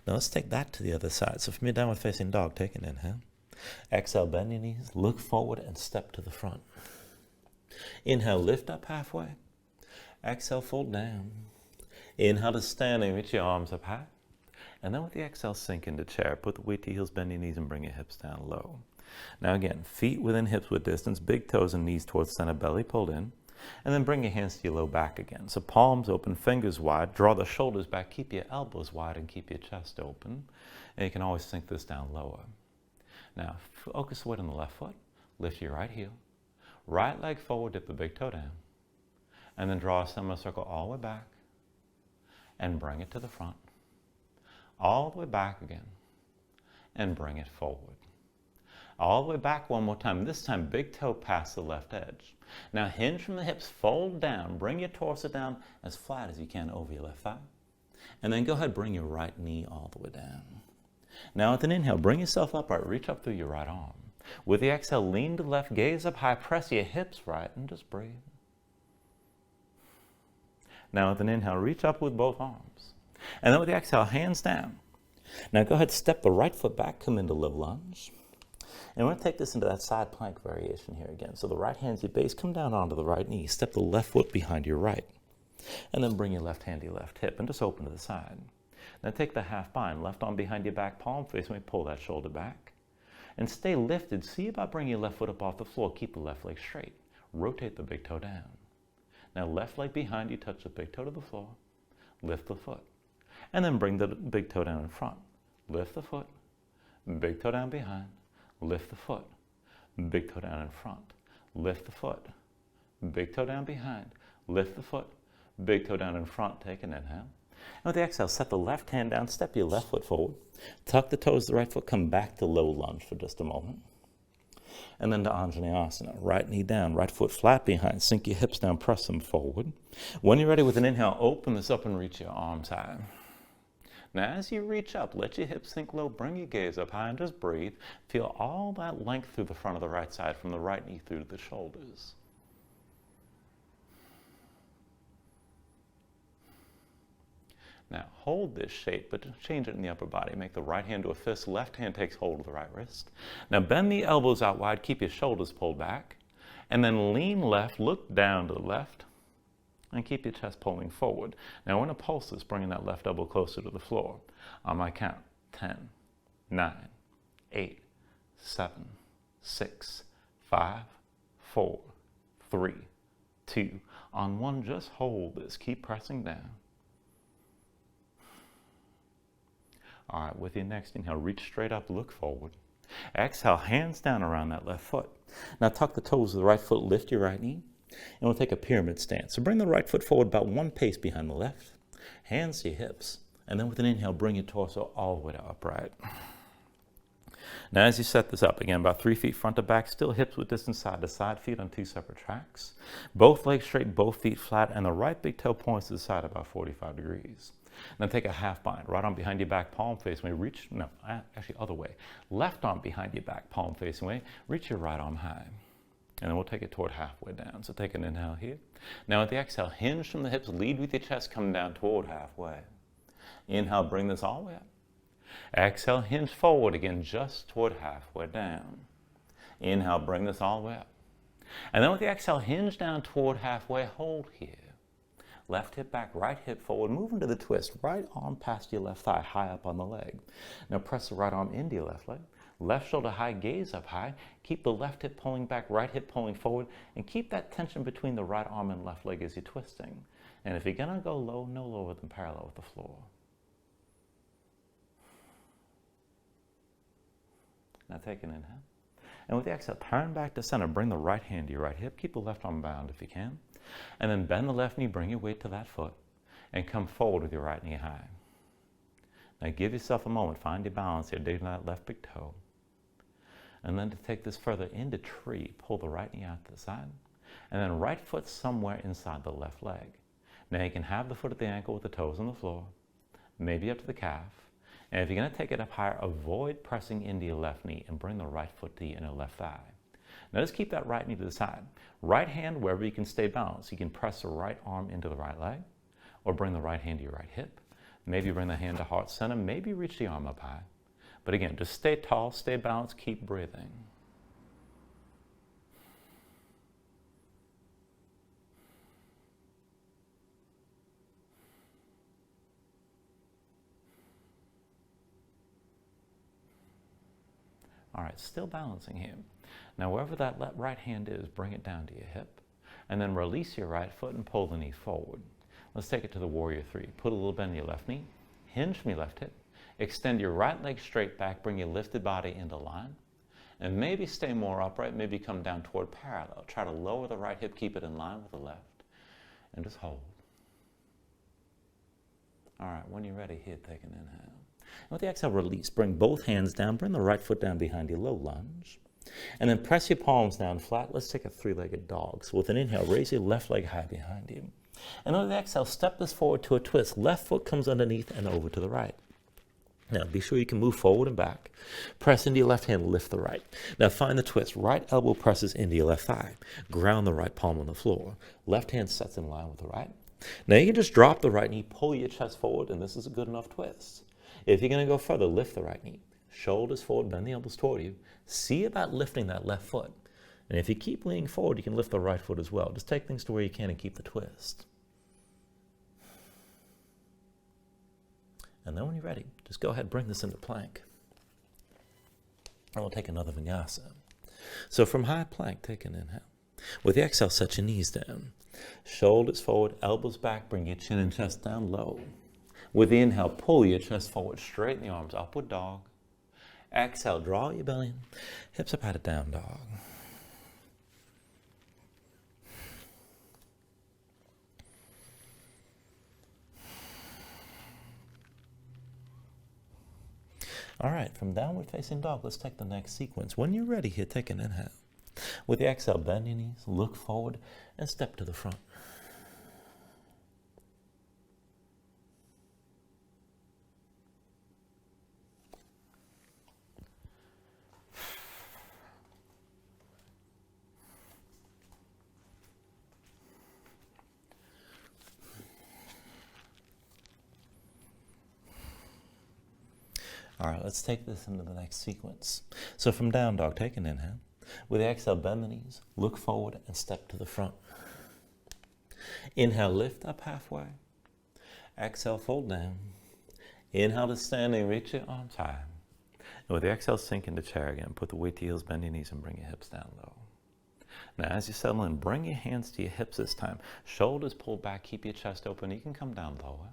Now let's take that to the other side. So from your downward facing dog, take an inhale. Exhale, bend your knees, look forward and step to the front. Inhale, lift up halfway. Exhale, fold down. Inhale to standing, reach your arms up high. And then with the exhale, sink into chair. Put the weight to your heels, bend your knees, and bring your hips down low. Now again, feet within hips width distance, big toes and knees towards center, belly pulled in. And then bring your hands to your low back again. So palms open, fingers wide, draw the shoulders back, keep your elbows wide and keep your chest open. And you can always sink this down lower. Now, focus the weight on the left foot, lift your right heel, right leg forward, dip the big toe down. And then draw a semicircle all the way back and bring it to the front. All the way back again and bring it forward. All the way back one more time. This time, big toe past the left edge. Now hinge from the hips, fold down, bring your torso down as flat as you can over your left thigh. And then go ahead, bring your right knee all the way down. Now with an inhale, bring yourself upright, reach up through your right arm. With the exhale, lean to the left, gaze up high, press your hips right, and just breathe. Now with an inhale, reach up with both arms. And then with the exhale, hands down. Now go ahead, step the right foot back, come into low lunge. And we're going to take this into that side plank variation here again. So the right hand's your base, come down onto the right knee, step the left foot behind your right. And then bring your left hand to your left hip and just open to the side. Now take the half bind, left arm behind your back, palm face, and we pull that shoulder back. And stay lifted, see about bringing your left foot up off the floor, keep the left leg straight. Rotate the big toe down. Now left leg behind you, touch the big toe to the floor, lift the foot. And then bring the big toe down in front. Lift the foot, big toe down behind, lift the foot. big toe down in front, lift the foot, big toe down behind, lift the foot, big toe down in front, take an inhale. And with the exhale, set the left hand down, step your left foot forward, tuck the toes of the right foot, come back to low lunge for just a moment. And then to Anjanae Asana, right knee down, right foot flat behind, sink your hips down, press them forward. When you're ready with an inhale, open this up and reach your arms high. Now as you reach up, let your hips sink low, bring your gaze up high and just breathe. Feel all that length through the front of the right side, from the right knee through to the shoulders. Now hold this shape, but change it in the upper body. Make the right hand to a fist, left hand takes hold of the right wrist. Now bend the elbows out wide, keep your shoulders pulled back, and then lean left, look down to the left, and keep your chest pulling forward. Now we're going to pulse this, bringing that left elbow closer to the floor. On my count, 10, 9, 8, 7, 6, 5, 4, 3, 2. On 1, just hold this, keep pressing down. All right, with your next inhale, reach straight up, look forward. Exhale, hands down around that left foot. Now tuck the toes of the right foot, lift your right knee, and we'll take a pyramid stance. So bring the right foot forward about 1 pace behind the left, hands to your hips, and then with an inhale, bring your torso all the way to upright. Now as you set this up, again, about 3 feet front to back, still hips width distance side to side, feet on 2 separate tracks. Both legs straight, both feet flat, and the right big toe points to the side about 45 degrees. Then take a half bind, right arm behind your back, palm facing away, reach, no, actually other way. Left arm behind your back, palm facing away, reach your right arm high. And then we'll take it toward halfway down. So take an inhale here. Now with the exhale, hinge from the hips, lead with your chest, come down toward halfway. Inhale, bring this all the way up. Exhale, hinge forward again, just toward halfway down. Inhale, bring this all the way up. And then with the exhale, hinge down toward halfway, hold here. Left hip back, right hip forward, move into the twist. Right arm past your left thigh, high up on the leg. Now press the right arm into your left leg. Left shoulder high, gaze up high. Keep the left hip pulling back, right hip pulling forward, and keep that tension between the right arm and left leg as you're twisting. And if you're gonna go low, no lower than parallel with the floor. Now take an inhale. And with the exhale, turn back to center. Bring the right hand to your right hip. Keep the left arm bound if you can. And then bend the left knee, bring your weight to that foot, and come forward with your right knee high. Now give yourself a moment, find your balance here, dig that left big toe. And then to take this further into tree, pull the right knee out to the side, and then right foot somewhere inside the left leg. Now you can have the foot at the ankle with the toes on the floor, maybe up to the calf. And if you're going to take it up higher, avoid pressing into your left knee and bring the right foot to your inner left thigh. Now just keep that right knee to the side. Right hand wherever you can stay balanced. You can press the right arm into the right leg, or bring the right hand to your right hip. Maybe bring the hand to heart center, maybe reach the arm up high. But again, just stay tall, stay balanced, keep breathing. All right, still balancing here. Now wherever that right hand is, bring it down to your hip, and then release your right foot and pull the knee forward. Let's take it to the warrior 3. Put a little bend in your left knee, hinge from your left hip, extend your right leg straight back, bring your lifted body into line, and maybe stay more upright, maybe come down toward parallel. Try to lower the right hip, keep it in line with the left, and just hold. All right, when you're ready here, take an inhale. And with the exhale, release. Bring both hands down, bring the right foot down behind you, low lunge. And then press your palms down flat. Let's take a 3-legged dog. So with an inhale, raise your left leg high behind you. And on the exhale, step this forward to a twist. Left foot comes underneath and over to the right. Now, be sure you can move forward and back. Press into your left hand, lift the right. Now, find the twist. Right elbow presses into your left thigh. Ground the right palm on the floor. Left hand sets in line with the right. Now, you can just drop the right knee, pull your chest forward, and this is a good enough twist. If you're going to go further, lift the right knee. Shoulders forward, bend the elbows toward you. See about lifting that left foot. And if you keep leaning forward, you can lift the right foot as well. Just take things to where you can and keep the twist. And then when you're ready, just go ahead, bring this into plank. And we'll take another vinyasa. So from high plank, take an inhale. With the exhale, set your knees down. Shoulders forward, elbows back, bring your chin and chest down low. With the inhale, pull your chest forward, straighten the arms, upward dog. Exhale, draw your belly in. Hips up out of down dog. All right, from downward facing dog, let's take the next sequence. When you're ready here, take an inhale. With the exhale, bend your knees, look forward, and step to the front. All right, let's take this into the next sequence. So from down dog, take an inhale. With the exhale, bend the knees, look forward, and step to the front. Inhale, lift up halfway. Exhale, fold down. Inhale to standing, reach your arms high. And with the exhale, sink into chair again. Put the weight to heels, bend your knees, and bring your hips down low. Now, as you settle in, bring your hands to your hips this time. Shoulders pulled back, keep your chest open. You can come down lower.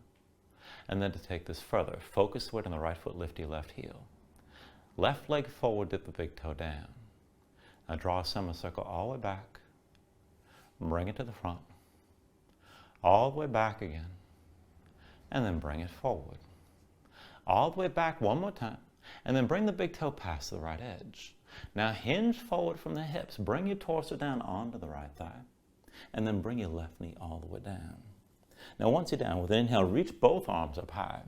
And then to take this further, focus the weight on the right foot, lift your left heel. Left leg forward, dip the big toe down. Now draw a semicircle all the way back. Bring it to the front. All the way back again. And then bring it forward. All the way back one more time. And then bring the big toe past the right edge. Now hinge forward from the hips. Bring your torso down onto the right thigh. And then bring your left knee all the way down. Now once you're down, with an inhale, reach both arms up high.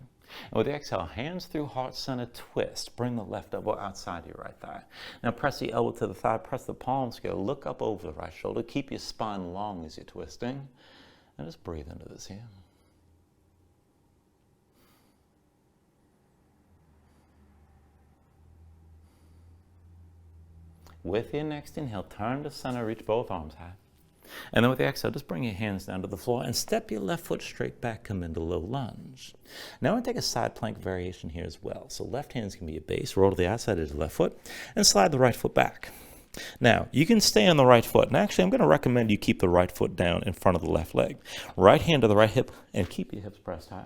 And with the exhale, hands through heart center twist. Bring the left elbow outside your right thigh. Now press the elbow to the thigh, press the palms together, look up over the right shoulder. Keep your spine long as you're twisting. And just breathe into this here. With your next inhale, turn to center, reach both arms high. And then with the exhale, just bring your hands down to the floor and step your left foot straight back, come into low lunge. Now I'm going to take a side plank variation here as well. So left hand's going to be your base, roll to the outside of the left foot, and slide the right foot back. Now, you can stay on the right foot. And actually, I'm going to recommend you keep the right foot down in front of the left leg. Right hand to the right hip, and keep your hips pressed high.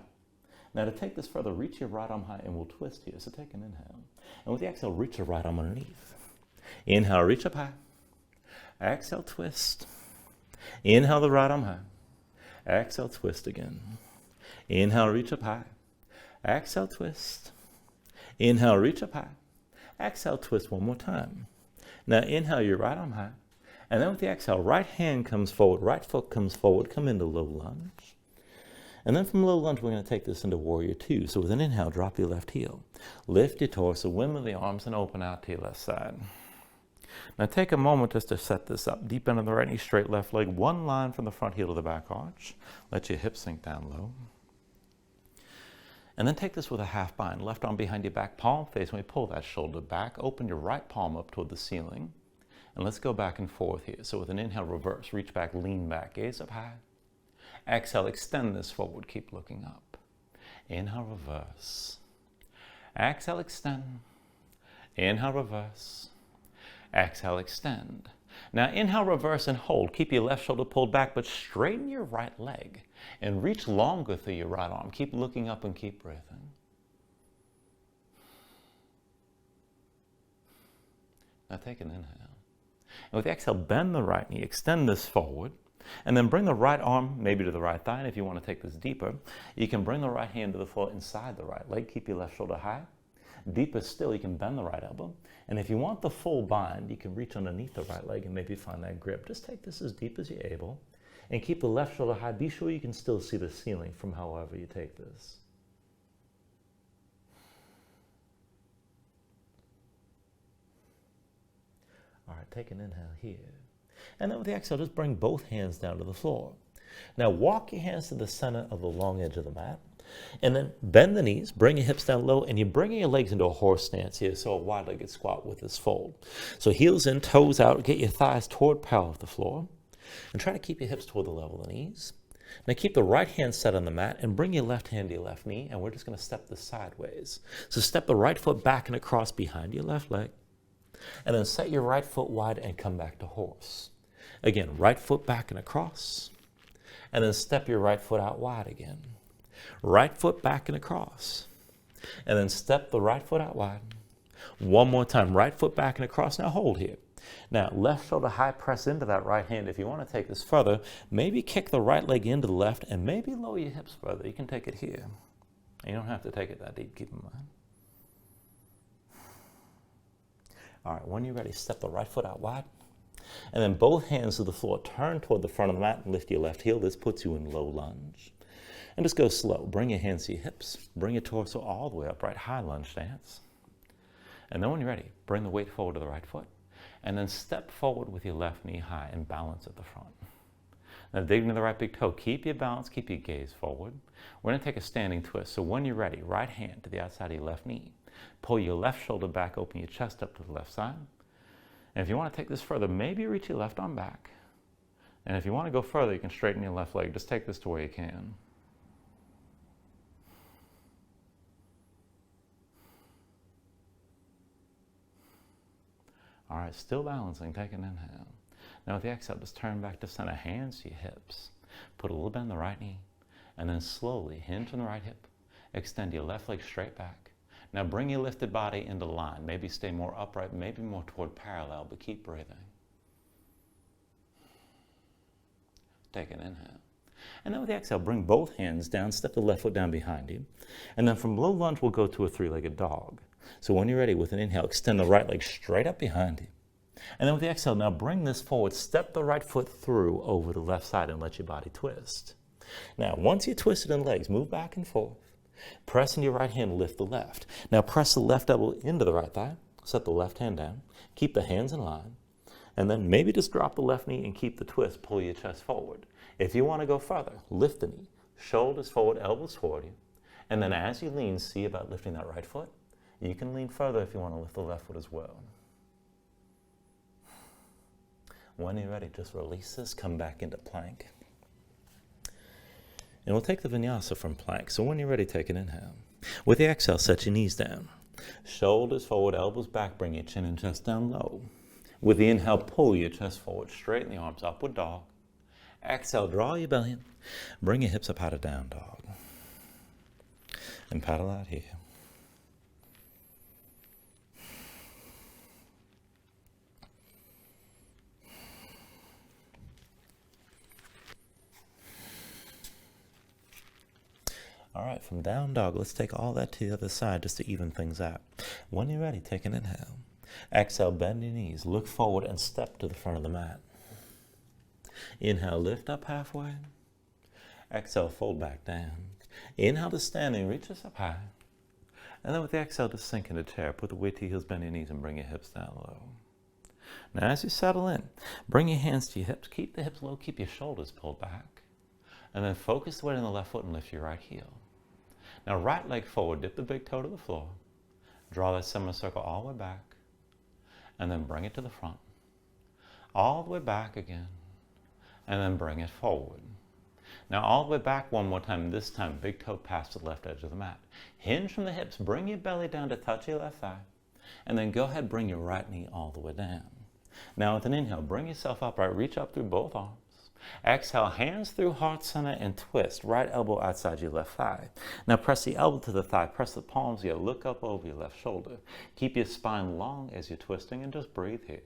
Now to take this further, reach your right arm high, and we'll twist here. So take an inhale. And with the exhale, reach your right arm underneath. Inhale, reach up high. Exhale, twist. Inhale the right arm high. Exhale, twist again. Inhale, reach up high. Exhale, twist. Inhale, reach up high. Exhale, twist one more time. Now inhale your right arm high. And then with the exhale, right hand comes forward, right foot comes forward, come into low lunge. And then from low lunge, we're going to take this into warrior two. So with an inhale, drop your left heel. Lift your torso, wimble the arms, and open out to your left side. Now take a moment just to set this up. Deep into the right knee, straight left leg, one line from the front heel to the back arch. Let your hips sink down low. And then take this with a half bind. Left arm behind your back, palm face. When we pull that shoulder back, open your right palm up toward the ceiling. And let's go back and forth here. So with an inhale, reverse, reach back, lean back, gaze up high. Exhale, extend this forward, keep looking up. Inhale, reverse. Exhale, extend. Inhale, reverse. Exhale, extend. Now inhale, reverse, and hold. Keep your left shoulder pulled back, but straighten your right leg and reach longer through your right arm. Keep looking up and keep breathing. Now take an inhale. And with the exhale, bend the right knee, extend this forward, and then bring the right arm maybe to the right thigh. And if you want to take this deeper, you can bring the right hand to the floor inside the right leg. Keep your left shoulder high. Deeper still, you can bend the right elbow. And if you want the full bind, you can reach underneath the right leg and maybe find that grip. Just take this as deep as you're able and keep the left shoulder high. Be sure you can still see the ceiling from however you take this. All right, take an inhale here. And then with the exhale, just bring both hands down to the floor. Now walk your hands to the center of the long edge of the mat. And then bend the knees, bring your hips down low, and you're bringing your legs into a horse stance here, so a wide-legged squat with this fold. So heels in, toes out, get your thighs toward parallel with the floor, and try to keep your hips toward the level of the knees. Now keep the right hand set on the mat, and bring your left hand to your left knee, and we're just going to step this sideways. So step the right foot back and across behind your left leg, and then set your right foot wide and come back to horse. Again, right foot back and across, and then step your right foot out wide again. Right foot back and across. And then step the right foot out wide. One more time, right foot back and across. Now hold here. Now, left shoulder high, press into that right hand. If you want to take this further, maybe kick the right leg into the left and maybe lower your hips further. You can take it here. You don't have to take it that deep, keep in mind. All right, when you're ready, step the right foot out wide. And then both hands to the floor. Turn toward the front of the mat and lift your left heel. This puts you in low lunge. And just go slow. Bring your hands to your hips. Bring your torso all the way up, right? High lunge stance. And then when you're ready, bring the weight forward to the right foot. And then step forward with your left knee high and balance at the front. Now dig into the right big toe. Keep your balance, keep your gaze forward. We're going to take a standing twist. So when you're ready, right hand to the outside of your left knee. Pull your left shoulder back, open your chest up to the left side. And if you want to take this further, maybe reach your left arm back. And if you want to go further, you can straighten your left leg. Just take this to where you can. All right, still balancing, take an inhale. Now with the exhale, just turn back to center, hands to your hips. Put a little bend in the right knee, and then slowly hinge on the right hip. Extend your left leg straight back. Now bring your lifted body into line. Maybe stay more upright, maybe more toward parallel, but keep breathing. Take an inhale. And then with the exhale, bring both hands down, step the left foot down behind you. And then from low lunge, we'll go to a three-legged dog. So when you're ready, with an inhale, extend the right leg straight up behind you. And then with the exhale, now bring this forward. Step the right foot through over the left side and let your body twist. Now, once you're twisted in legs, move back and forth. Press in your right hand, lift the left. Now press the left elbow into the right thigh. Set the left hand down. Keep the hands in line. And then maybe just drop the left knee and keep the twist. Pull your chest forward. If you want to go further, lift the knee. Shoulders forward, elbows toward you. And then as you lean, see about lifting that right foot. You can lean further if you want to lift the left foot as well. When you're ready, just release this, come back into plank. And we'll take the vinyasa from plank. So when you're ready, take an inhale. With the exhale, set your knees down. Shoulders forward, elbows back, bring your chin and chest down low. With the inhale, pull your chest forward, straighten the arms, upward dog. Exhale, draw your belly in. Bring your hips up out of down dog. And paddle out here. All right, from down dog, let's take all that to the other side just to even things out. When you're ready, take an inhale. Exhale, bend your knees, look forward and step to the front of the mat. Inhale, lift up halfway. Exhale, fold back down. Inhale to standing, reach us up high. And then with the exhale, just sink into chair. Put the weight to your heels, bend your knees, and bring your hips down low. Now as you settle in, bring your hands to your hips. Keep the hips low, keep your shoulders pulled back. And then focus the weight on the left foot and lift your right heel. Now right leg forward, dip the big toe to the floor. Draw that semicircle all the way back. And then bring it to the front. All the way back again. And then bring it forward. Now all the way back one more time. This time, big toe past the left edge of the mat. Hinge from the hips. Bring your belly down to touch your left thigh. And then go ahead, bring your right knee all the way down. Now with an inhale, bring yourself upright. Reach up through both arms. Exhale, hands through heart center and twist. Right elbow outside your left thigh. Now press the elbow to the thigh. Press the palms here. Look up over your left shoulder. Keep your spine long as you're twisting and just breathe here.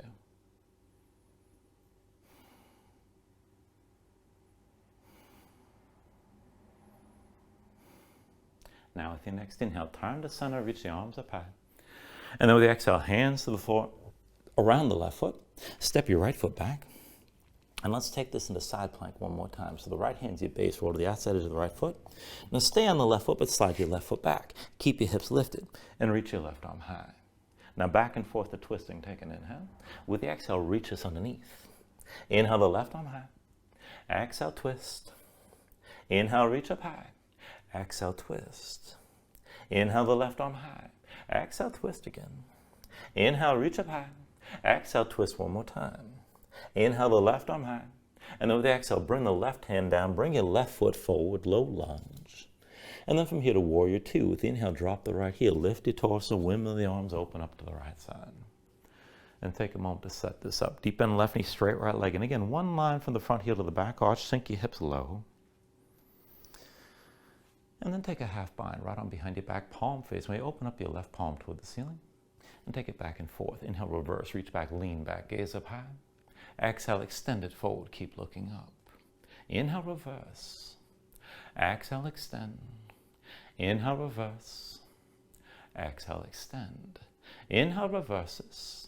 Now with your next inhale, turn to center, reach the arms up high. And then with the exhale, hands to the floor around the left foot. Step your right foot back. And let's take this into side plank one more time. So the right hand's your base, roll to the outside edge of the right foot. Now stay on the left foot, but slide your left foot back. Keep your hips lifted and reach your left arm high. Now back and forth to twisting, take an inhale. With the exhale, reach us underneath. Inhale the left arm high. Exhale, twist. Inhale, reach up high. Exhale, twist. Inhale the left arm high. Exhale, twist again. Inhale, reach up high. Exhale, twist one more time. Inhale the left arm high. And then with the exhale, bring the left hand down. Bring your left foot forward, low lunge. And then from here to warrior two. With the inhale, drop the right heel. Lift your torso, windmill the arms, open up to the right side. And take a moment to set this up. Deep bend left knee, straight right leg. And again, one line from the front heel to the back arch. Sink your hips low. And then take a half bind right on behind your back, palm face. When you open up your left palm toward the ceiling. And take it back and forth. Inhale, reverse, reach back, lean back, gaze up high. Exhale, extend it forward, keep looking up. Inhale, reverse. Exhale, extend. Inhale, reverse. Exhale, extend. Inhale, reverses.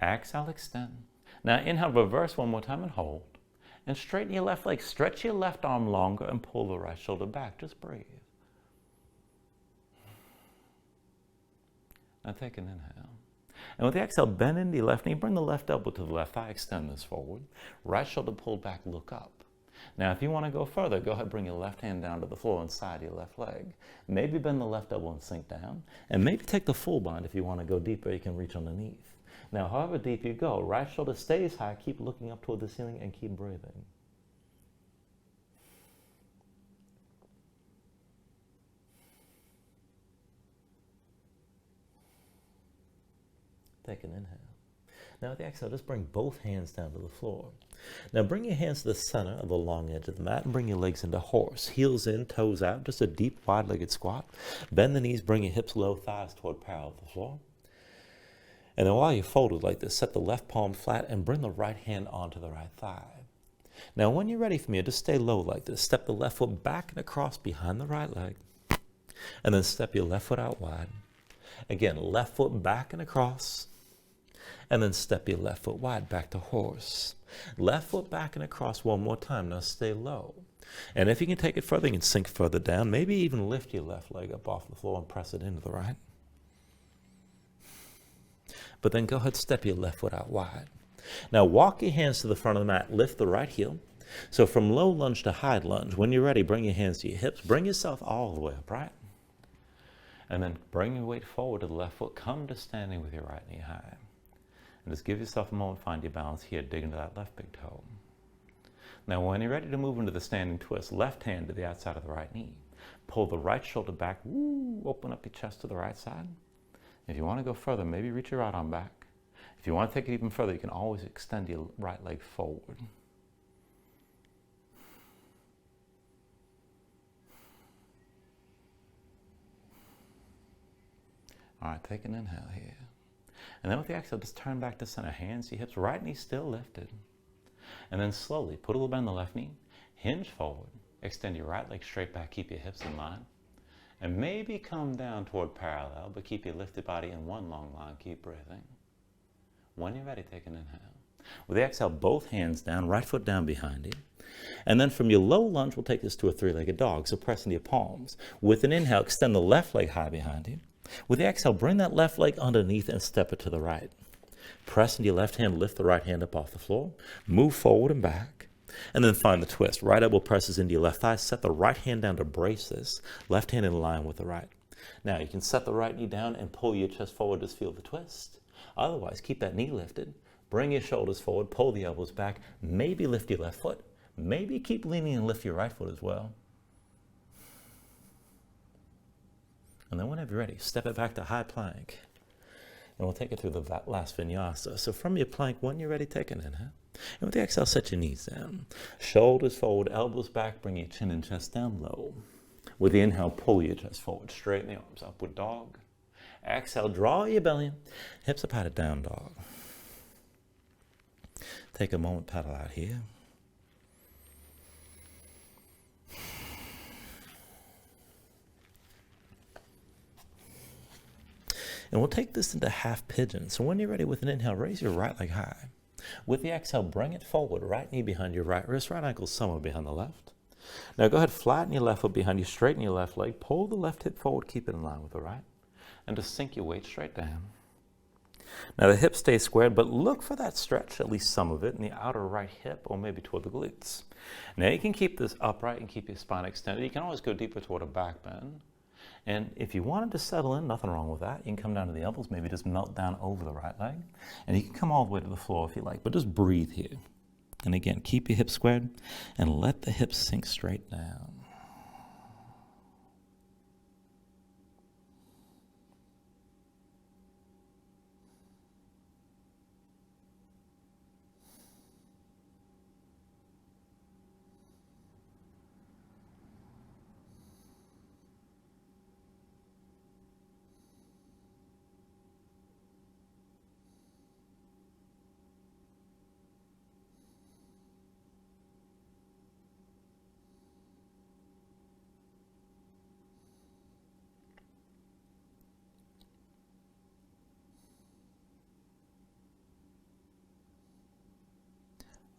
Exhale, extend. Now inhale, reverse one more time and hold. And straighten your left leg. Stretch your left arm longer and pull the right shoulder back. Just breathe. Now take an inhale. And with the exhale, bend into your left knee. Bring the left elbow to the left thigh. Extend this forward. Right shoulder pulled back. Look up. Now, if you want to go further, go ahead, bring your left hand down to the floor inside your left leg. Maybe bend the left elbow and sink down. And maybe take the full bind. If you want to go deeper, you can reach underneath. Now, however deep you go, right shoulder stays high. Keep looking up toward the ceiling and keep breathing. Take an inhale. Now with the exhale, just bring both hands down to the floor. Now bring your hands to the center of the long edge of the mat and bring your legs into horse. Heels in, toes out, just a deep, wide-legged squat. Bend the knees, bring your hips low, thighs toward parallel to the floor. And then while you're folded like this, set the left palm flat and bring the right hand onto the right thigh. Now when you're ready from here, just stay low like this. Step the left foot back and across behind the right leg. And then step your left foot out wide. Again, left foot back and across. And then step your left foot wide back to horse. Left foot back and across one more time. Now stay low. And if you can take it further, you can sink further down. Maybe even lift your left leg up off the floor and press it into the right. But then go ahead, step your left foot out wide. Now walk your hands to the front of the mat. Lift the right heel. So from low lunge to high lunge, when you're ready, bring your hands to your hips. Bring yourself all the way upright. And then bring your weight forward to the left foot. Come to standing with your right knee high. And just give yourself a moment, find your balance here, dig into that left big toe. Now when you're ready to move into the standing twist, left hand to the outside of the right knee. Pull the right shoulder back, open up your chest to the right side. If you want to go further, maybe reach your right arm back. If you want to take it even further, you can always extend your right leg forward. All right, take an inhale here. And then with the exhale, just turn back to center. Hands to your hips, right knee still lifted. And then slowly, put a little bend in the left knee, hinge forward, extend your right leg straight back, keep your hips in line. And maybe come down toward parallel, but keep your lifted body in one long line, keep breathing. When you're ready, take an inhale. With the exhale, both hands down, right foot down behind you. And then from your low lunge, we'll take this to a three-legged dog. So press into your palms. With an inhale, extend the left leg high behind you. With the exhale, bring that left leg underneath and step it to the right. Press into your left hand, lift the right hand up off the floor. Move forward and back. And then find the twist. Right elbow presses into your left thigh. Set the right hand down to brace this. Left hand in line with the right. Now you can set the right knee down and pull your chest forward. Just feel the twist. Otherwise, keep that knee lifted. Bring your shoulders forward. Pull the elbows back. Maybe lift your left foot. Maybe keep leaning and lift your right foot as well. And then whenever you're ready, step it back to high plank. And we'll take it through the last vinyasa. So from your plank, when you're ready, take an inhale. And with the exhale, set your knees down. Shoulders forward, elbows back, bring your chin and chest down low. With the inhale, pull your chest forward, straighten the arms, upward dog. Exhale, draw your belly in, hips up, pat down dog. Take a moment, paddle out here. And we'll take this into half pigeon. So when you're ready with an inhale, raise your right leg high. With the exhale, bring it forward. Right knee behind your right wrist, right ankle somewhere behind the left. Now go ahead, flatten your left foot behind you, straighten your left leg, pull the left hip forward, keep it in line with the right. And just sink your weight straight down. Now the hips stay squared, but look for that stretch, at least some of it, in the outer right hip or maybe toward the glutes. Now you can keep this upright and keep your spine extended. You can always go deeper toward a back bend. And if you wanted to settle in, nothing wrong with that. You can come down to the elbows, maybe just melt down over the right leg. And you can come all the way to the floor if you like, but just breathe here. And again, keep your hips squared and let the hips sink straight down.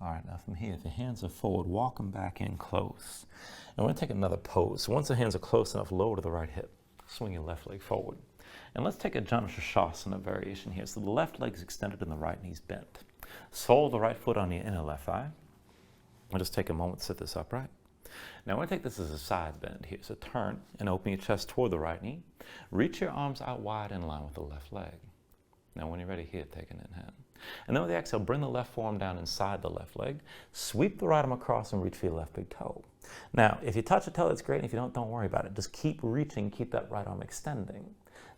All right, now from here, if your hands are forward, walk them back in close. And we're going to take another pose. So once the hands are close enough, lower to the right hip. Swing your left leg forward. And let's take a Anjanae variation here. So the left leg is extended and the right knee's bent. Sole the right foot on your inner left thigh. I'll just take a moment to sit this upright. Now, I want to take this as a side bend here. So turn and open your chest toward the right knee. Reach your arms out wide in line with the left leg. Now, when you're ready here, take an inhale. And then with the exhale, bring the left forearm down inside the left leg. Sweep the right arm across and reach for your left big toe. Now, if you touch a toe, that's great. And if you don't worry about it. Just keep reaching, keep that right arm extending.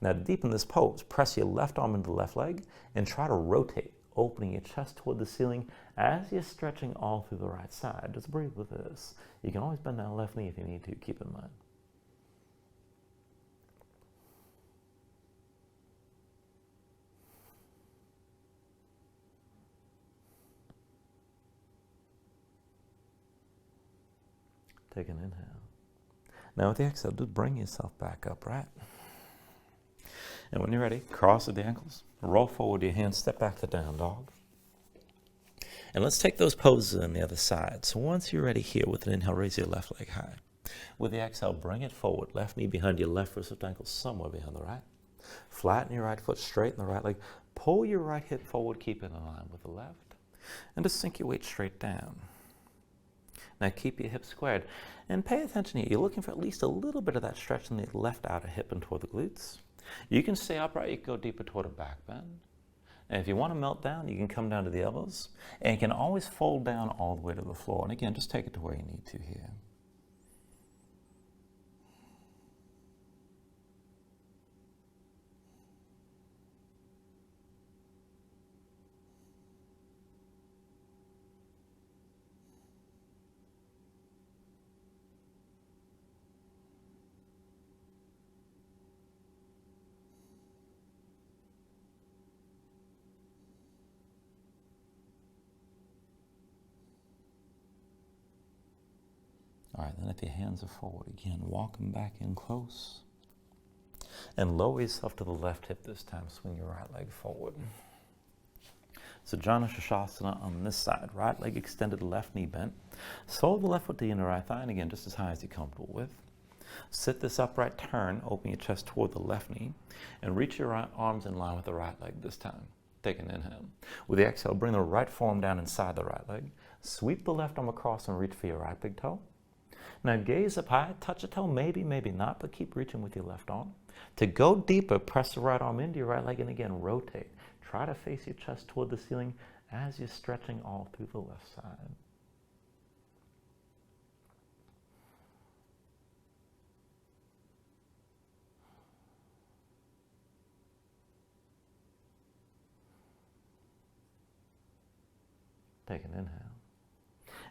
Now, to deepen this pose, press your left arm into the left leg and try to rotate, opening your chest toward the ceiling as you're stretching all through the right side. Just breathe with this. You can always bend that left knee if you need to. Keep in mind. Take an inhale. Now with the exhale, just bring yourself back upright. And when you're ready, cross at the ankles, roll forward your hands, step back to down dog. And let's take those poses on the other side. So once you're ready here, with an inhale, raise your left leg high. With the exhale, bring it forward, left knee behind your left wrist ankle, somewhere behind the right. Flatten your right foot, straighten the right leg. Pull your right hip forward, keep it in line with the left. And just sink your weight straight down. Now keep your hips squared. And pay attention here. You're looking for at least a little bit of that stretch in the left outer hip and toward the glutes. You can stay upright. You can go deeper toward a back bend. And if you want to melt down, you can come down to the elbows. And you can always fold down all the way to the floor. And again, just take it to where you need to here. All right, then if your hands are forward again, walk them back in close. And lower yourself to the left hip this time. Swing your right leg forward. So Asana on this side. Right leg extended, left knee bent. Sole the left foot to the inner right thigh, and again, just as high as you're comfortable with. Sit this upright, turn, open your chest toward the left knee, and reach your right arms in line with the right leg this time. Take an inhale. With the exhale, bring the right forearm down inside the right leg. Sweep the left arm across and reach for your right big toe. Now gaze up high, touch a toe, maybe, maybe not, but keep reaching with your left arm. To go deeper, press the right arm into your right leg and again rotate. Try to face your chest toward the ceiling as you're stretching all through the left side. Take an inhale.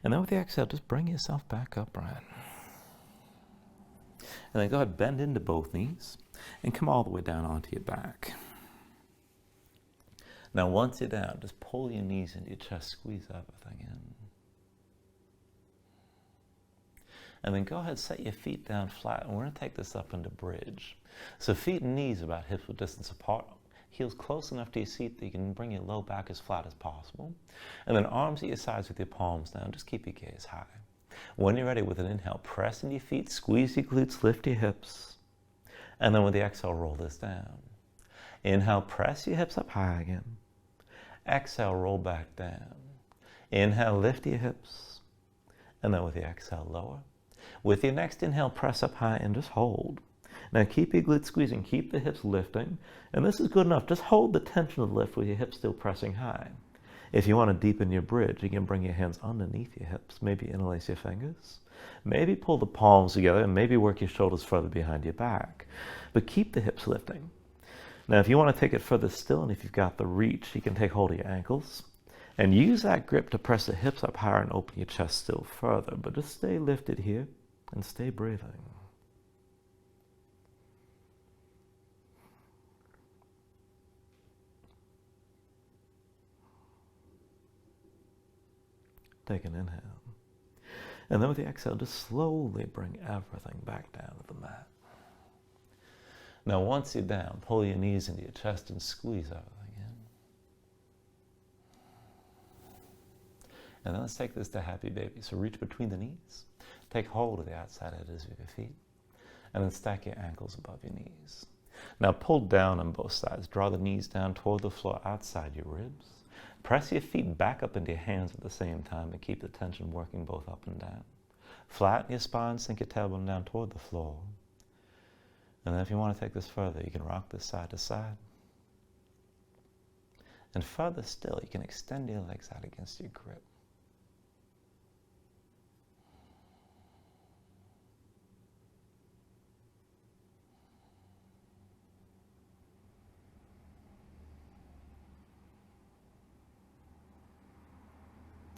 And then with the exhale, just bring yourself back upright. And then go ahead, bend into both knees and come all the way down onto your back. Now once you're down, just pull your knees into your chest, squeeze everything in. And then go ahead, set your feet down flat, and we're going to take this up into bridge. So feet and knees about hips width distance apart, heels close enough to your seat that you can bring your low back as flat as possible. And then arms at your sides with your palms down, just keep your gaze high. When you're ready, with an inhale, press into your feet, squeeze your glutes, lift your hips. And then with the exhale, roll this down. Inhale, press your hips up high again. Exhale, roll back down. Inhale, lift your hips. And then with the exhale, lower. With your next inhale, press up high and just hold. Now keep your glutes squeezing, keep the hips lifting. And this is good enough. Just hold the tension of the lift with your hips still pressing high. If you want to deepen your bridge, you can bring your hands underneath your hips. Maybe interlace your fingers. Maybe pull the palms together and maybe work your shoulders further behind your back. But keep the hips lifting. Now, if you want to take it further still, and if you've got the reach, you can take hold of your ankles and use that grip to press the hips up higher and open your chest still further. But just stay lifted here and stay breathing. Take an inhale. And then with the exhale, just slowly bring everything back down to the mat. Now once you're down, pull your knees into your chest and squeeze everything in. And then let's take this to happy baby. So reach between the knees. Take hold of the outside edges of your feet. And then stack your ankles above your knees. Now pull down on both sides. Draw the knees down toward the floor outside your ribs. Press your feet back up into your hands at the same time and keep the tension working both up and down. Flatten your spine, sink your tailbone down toward the floor. And then if you want to take this further, you can rock this side to side. And further still, you can extend your legs out against your grip.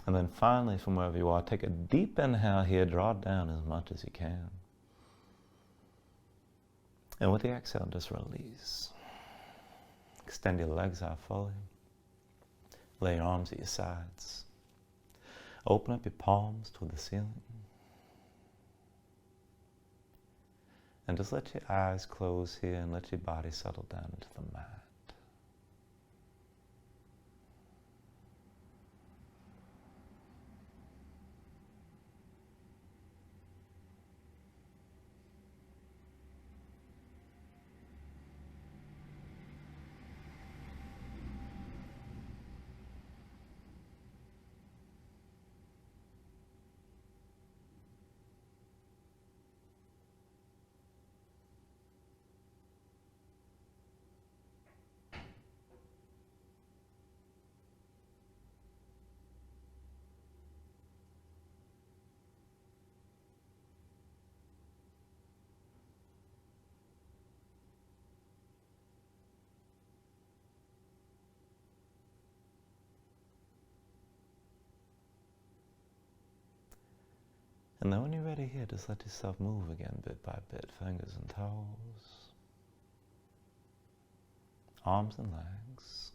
And then finally, from wherever you are, take a deep inhale here, draw down as much as you can. And with the exhale, just release. Extend your legs out fully. Lay your arms at your sides. Open up your palms toward the ceiling. And just let your eyes close here and let your body settle down into the mat. And then when you're ready here, just let yourself move again bit by bit, fingers and toes, arms and legs.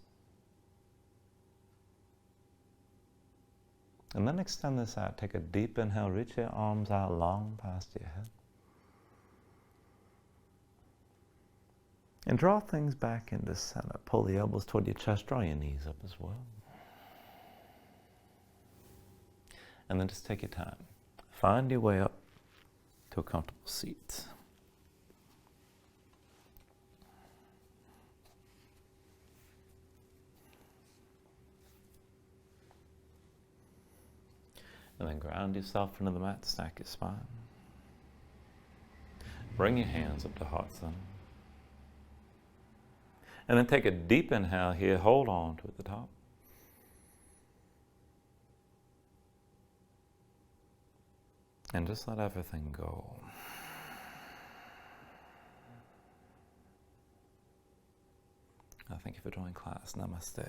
And then extend this out. Take a deep inhale, reach your arms out long past your head. And draw things back into center. Pull the elbows toward your chest, draw your knees up as well. And then just take your time. Find your way up to a comfortable seat. And then ground yourself into the mat, stack your spine. Bring your hands up to heart center. And then take a deep inhale here, hold on to at the top. And just let everything go. Thank you for joining class. Namaste.